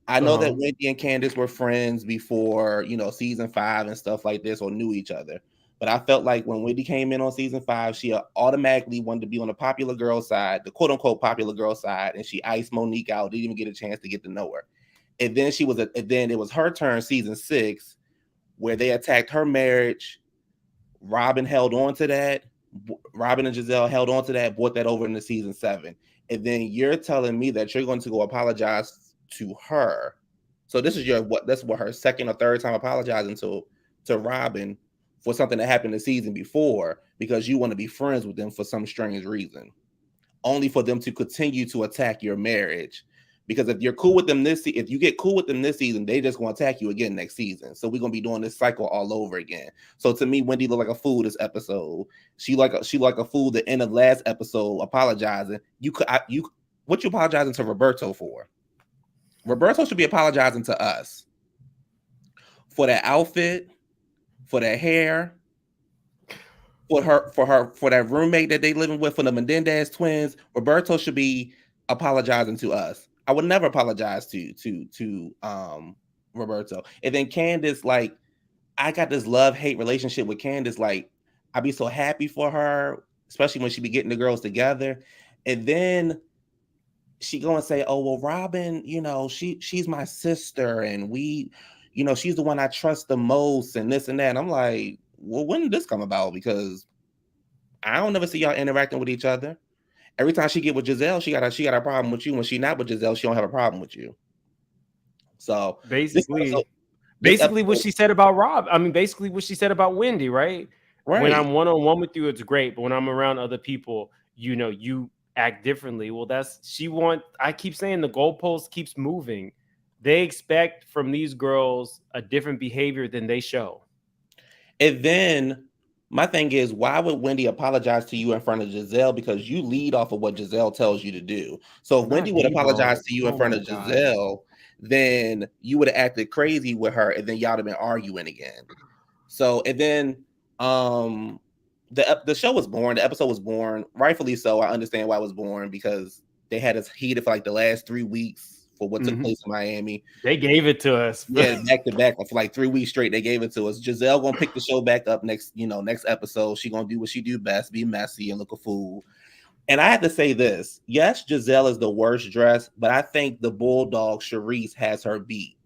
I know that Wendy and Candace were friends before, season 5 and stuff like this, or knew each other. But I felt like when Wendy came in on season 5, she automatically wanted to be on the popular girl side, the quote unquote popular girl side, and she iced Monique out, didn't even get a chance to get to know her. And then then it was her turn, season 6, where they attacked her marriage. Robin held on to that. Robin and Giselle held on to that, brought that over into season 7. And then you're telling me that you're going to go apologize to her. So this is that's what her second or third time apologizing to Robin for something that happened the season before because you want to be friends with them for some strange reason. Only for them to continue to attack your marriage Because if you're cool with them if you get cool with them this season, they just gonna attack you again next season. So we're gonna be doing this cycle all over again. So to me, Wendy looked like a fool this episode. She like a fool the end of last episode, apologizing. What you apologizing to Roberto for? Roberto should be apologizing to us for that outfit, for that hair, for that roommate that they living with, for the Mendez twins. Roberto should be apologizing to us. I would never apologize to Roberto. And then Candace, like, I got this love-hate relationship with Candace. Like, I'd be so happy for her, especially when she be getting the girls together. And then she go and say, oh, well, Robin, she's my sister, and she's the one I trust the most, and this and that. And I'm like, well, when did this come about? Because I don't never see y'all interacting with each other. Every time she get with Giselle, she got a problem with you. When she not with Giselle, she don't have a problem with you. So basically episode, what she said about Rob. I mean, basically what she said about Wendy, right? When I'm one-on-one with you, it's great. But when I'm around other people, you act differently. Well, I keep saying the goalpost keeps moving. They expect from these girls a different behavior than they show. And then my thing is, why would Wendy apologize to you in front of Giselle? Because you lead off of what Giselle tells you to do. So if Wendy would apologize to you in front of Giselle, then you would have acted crazy with her, and then y'all have been arguing again. So, and then the show was born. The episode was born, rightfully so. I understand why it was born, because they had us heated for like the last 3 weeks for what took place in Miami. They gave it to us. Yeah, back to back for like 3 weeks straight. They gave it to us. Giselle gonna pick the show back up next episode. She gonna do what she do best, be messy and look a fool. And I had to say this. Yes, Giselle is the worst dressed, but I think the bulldog Charisse has her beat.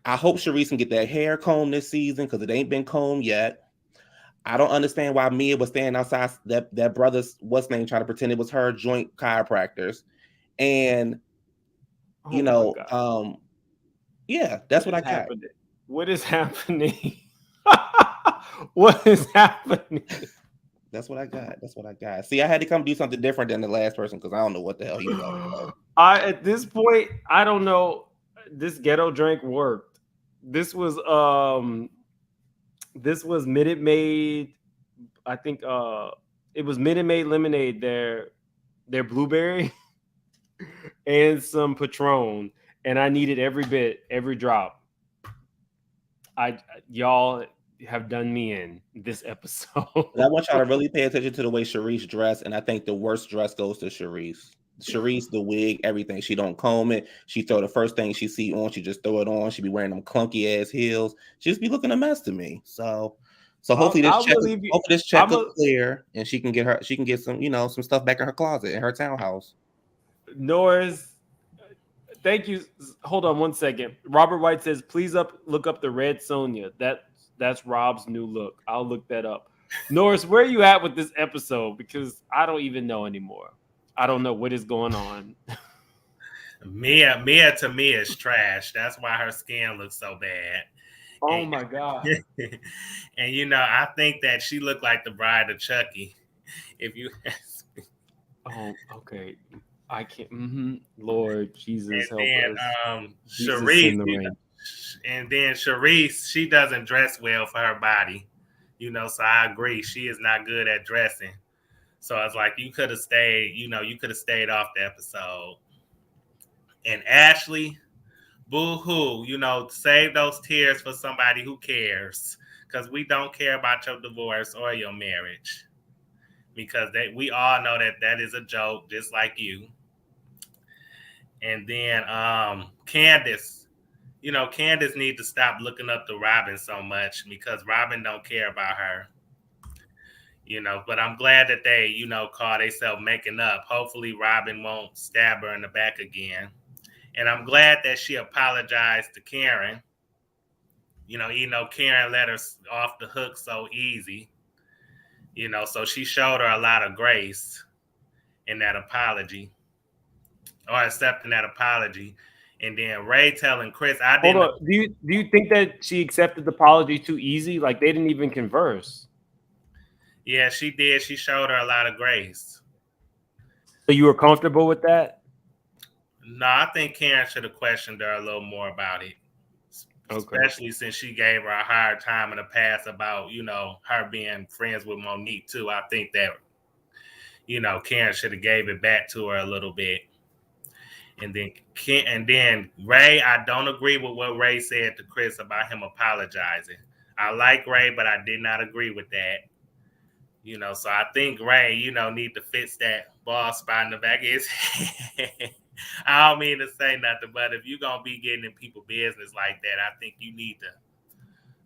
I hope Charisse can get that hair combed this season, because it ain't been combed yet. I don't understand why Mia was standing outside that brother's trying to pretend it was her joint chiropractors. And yeah, that's what I got. What is happening? What is happening? That's what I got. See, I had to come do something different than the last person, because I don't know what the hell he was talking about. At this point, I don't know. This ghetto drink worked. This was Minute Maid. I think it was Minute Maid lemonade, their blueberry, and some Patron, and I needed every drop. Y'all have done me in this episode. And I want y'all to really pay attention to the way Charisse dressed, and I think the worst dress goes to Charisse. Charisse, the wig, everything. She don't comb it. She throw the first thing she see on. She just throw it on. She be wearing them clunky ass heels. She just be looking a mess to me. So hopefully this check is clear, and she can get some some stuff back in her closet in her townhouse. Norris, thank you. Hold on one second. Robert White says, please look up the Red Sonja. That's Rob's new look. I'll look that up. Norris, where are you at with this episode? Because I don't even know anymore. I don't know what is going on. Mia to me is trash. That's why her skin looks so bad. Oh my God. And I think that she looked like the bride of Chucky. If you ask me. Oh, okay. I can't. Lord Jesus, help us. Charisse, she doesn't dress well for her body. So I agree. She is not good at dressing. So it's like you could have stayed off the episode. And Ashley, boo-hoo, save those tears for somebody who cares. Because we don't care about your divorce or your marriage. Because we all know that is a joke, just like you. And then Candace, Candace needs to stop looking up to Robin so much, because Robin don't care about her. But I'm glad that they, call themselves making up. Hopefully Robin won't stab her in the back again. And I'm glad that she apologized to Karen. Karen let her off the hook so easy. So she showed her a lot of grace in that apology, or accepting that apology. And then Ray telling Chris, Hold on. Do you think that she accepted the apology too easy? Like, they didn't even converse. Yeah, she did. She showed her a lot of grace. So you were comfortable with that? No, I think Karen should have questioned her a little more about it. Okay. Especially since she gave her a hard time in the past about, her being friends with Monique too. I think that, Karen should have gave it back to her a little bit. And then Ray, I don't agree with what Ray said to Chris about him apologizing. I like Ray, but I did not agree with that. So I think Ray, need to fix that ball spot in the back of his head. I don't mean to say nothing, but if you're going to be getting in people's business like that, I think you need to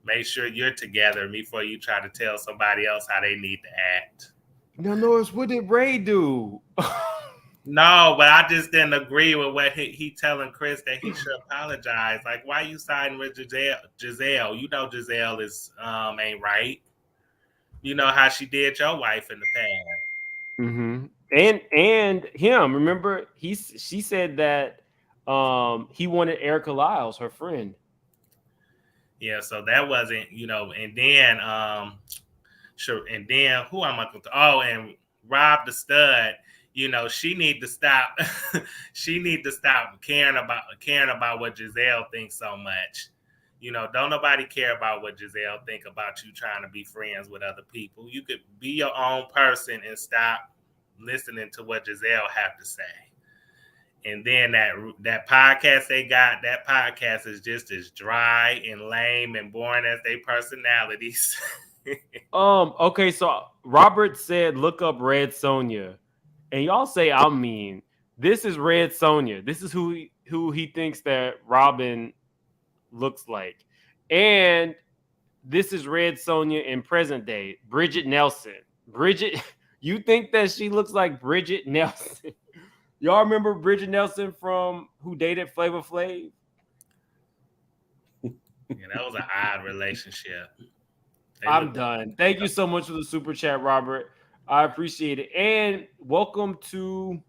make sure you're together before you try to tell somebody else how they need to act. Now, Norris, what did Ray do? No, but I just didn't agree with what he telling Chris that he should apologize. Like, why you siding with Giselle? You know Giselle is ain't right. You know how she did your wife in the past. Mm-hmm. And him, remember, she said that he wanted Erica Lyles, her friend. Yeah, so that wasn't, and then sure, and then who am I going to? Oh, and Rob the Stud. She need to stop. She need to stop caring about what Giselle thinks so much. Don't nobody care about what Giselle think about you trying to be friends with other people. You could be your own person and stop listening to what Giselle have to say. And then that podcast they got, that podcast is just as dry and lame and boring as their personalities. Okay, so Robert said, look up Red Sonja. And y'all say I'm mean. This is Red Sonja. This is who he thinks that Robin looks like. And this is Red Sonja in present day. Bridget Nelson. Bridget, you think that she looks like Bridget Nelson? Y'all remember Bridget Nelson from who dated Flavor Flav? Yeah, that was an odd relationship. I'm done. Thank you so much for the super chat, Robert. I appreciate it. And welcome to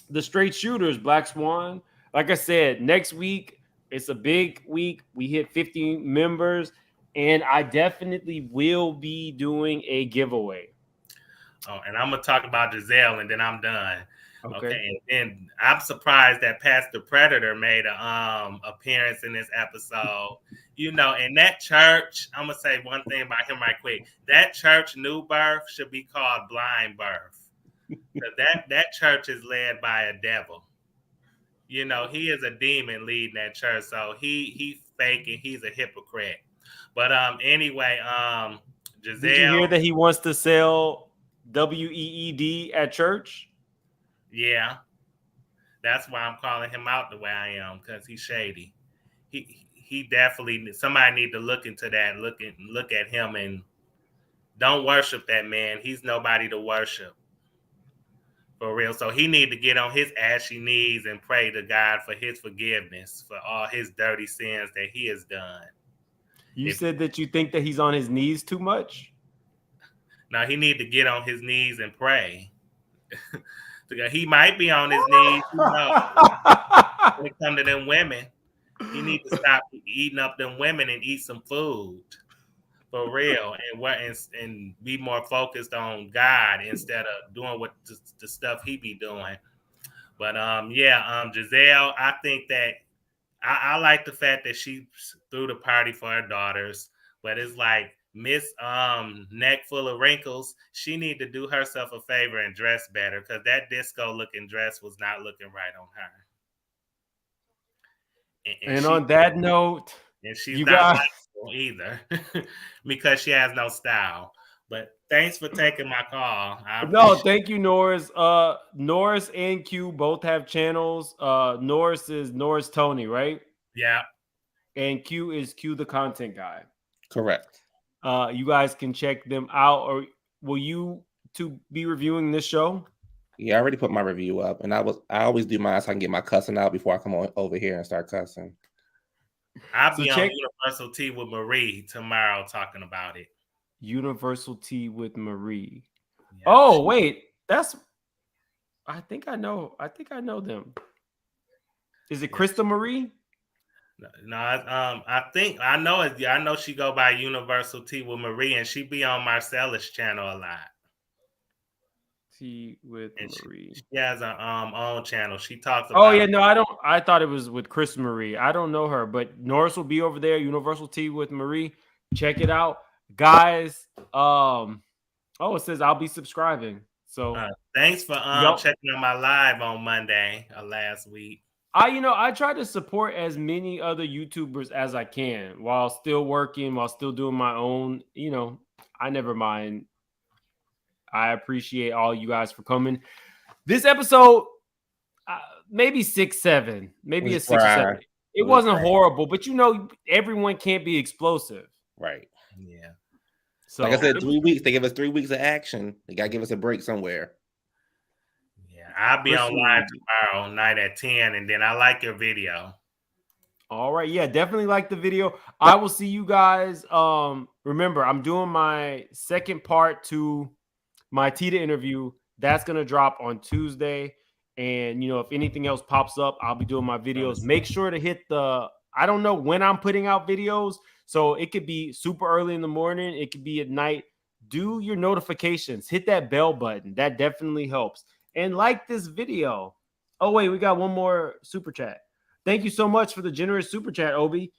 the Straight Shooters, Black Swan. Like I said, next week, it's a big week. We hit 50 members, and I definitely will be doing a giveaway. Oh, and I'm going to talk about Giselle, and then I'm done. Okay. And I'm surprised that Pastor Predator made an appearance in this episode. In that church, I'm going to say one thing about him right quick. That church, New Birth, should be called Blind Birth. that church is led by a devil. He is a demon leading that church. So he's fake and he's a hypocrite. But anyway, Giselle. Did you hear that he wants to sell WEED at church? Yeah. That's why I'm calling him out the way I am, because he's shady. He definitely, somebody need to look into that, look at him, and don't worship that man. He's nobody to worship. For real. So he need to get on his ashy knees and pray to God for his forgiveness for all his dirty sins that he has done. You said that you think that he's on his knees too much? No, he need to get on his knees and pray. He might be on his knees. When it comes to them women, he need to stop eating up them women and eat some food. For real. And be more focused on God instead of doing what the stuff he be doing. But Giselle, I think that I like the fact that she threw the party for her daughters, but it's like Miss Neck Full of Wrinkles, she need to do herself a favor and dress better, because that disco looking dress was not looking right on her. And on that note, and she's not likable either because she has no style. But thanks for taking my call. Thank you, Norris. Norris and Q both have channels. Norris is Norris Tony, right? Yeah. And Q is Q the content guy. Correct. You guys can check them out. Or will you two be reviewing this show? Yeah, I already put my review up, and I always do mine so I can get my cussing out before I come on over here and start cussing. I'll be on Universal Tea with Marie tomorrow talking about it. Universal Tea with Marie. Yeah. Oh, wait. I think I know them. Is it Krista Marie? No, I think I know it. I know she go by Universal Tea with Marie, and she be on Marcella's channel a lot. Tea with And Marie. she has her own channel. She talks Oh about. yeah, no, I don't. I thought it was with Chris Marie. I don't know her, but Norris will be over there. Universal Tea with Marie. Check it out, guys. Oh, it says I'll be subscribing. So thanks for yo, checking on my live on Monday last week. I try to support as many other YouTubers as I can while still working, while still doing my own. I never mind. I appreciate all you guys for coming. This episode, maybe 6, 7, maybe a 6 or 7. It wasn't horrible, but everyone can't be explosive. Right. Yeah. So like I said, 3 weeks. They give us 3 weeks of action. They gotta give us a break somewhere. Yeah, I'll be on live tomorrow night at 10, and then I like your video. All right, yeah, definitely like the video. I will see you guys. Remember, I'm doing my second part to my Tita interview. That's gonna drop on Tuesday. And if anything else pops up, I'll be doing my videos. Make sure to hit I don't know when I'm putting out videos. So it could be super early in the morning. It could be at night. Do your notifications. Hit that bell button. That definitely helps. And like this video. Oh, wait, we got one more super chat. Thank you so much for the generous super chat, Obi.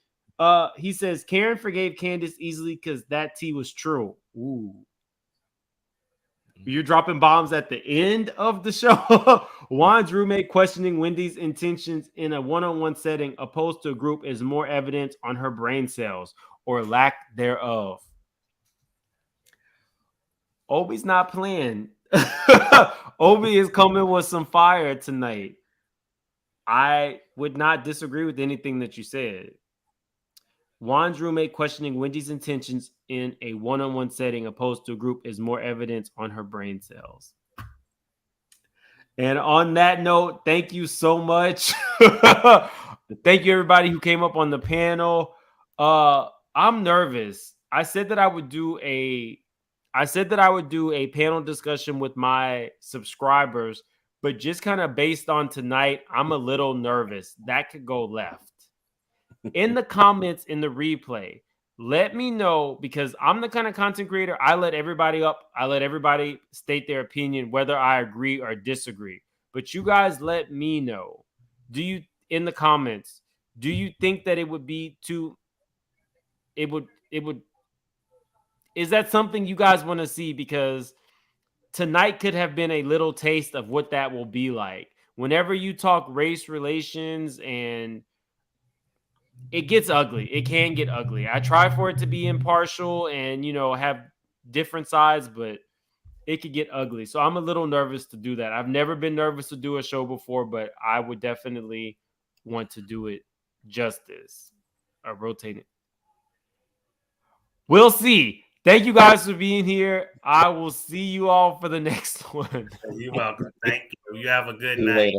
He says, Karen forgave Candace easily because that tea was true. Ooh. You're dropping bombs at the end of the show. Juan's roommate questioning Wendy's intentions in a one-on-one setting opposed to a group is more evidence on her brain cells or lack thereof. Obi's not playing. Obi is coming with some fire tonight. I would not disagree with anything that you said. Juan's roommate questioning Wendy's intentions in a one-on-one setting opposed to a group is more evidence on her brain cells. And on that note, thank you so much. Thank you, everybody who came up on the panel. I'm nervous. I said that I would do a panel discussion with my subscribers, but just kind of based on tonight, I'm a little nervous. That could go left. In the comments in the replay, let me know, because I'm the kind of content creator, I let everybody up. I let everybody state their opinion, whether I agree or disagree. But you guys let me know. In the comments, do you think that it would be is that something you guys want to see? Because tonight could have been a little taste of what that will be like. Whenever you talk race relations, and it gets ugly. It can get ugly. I try for it to be impartial and, have different sides, but it could get ugly. So I'm a little nervous to do that. I've never been nervous to do a show before, but I would definitely want to do it justice. Rotate it. We'll see. Thank you guys for being here. I will see you all for the next one. You're welcome. Thank you. You have a good night.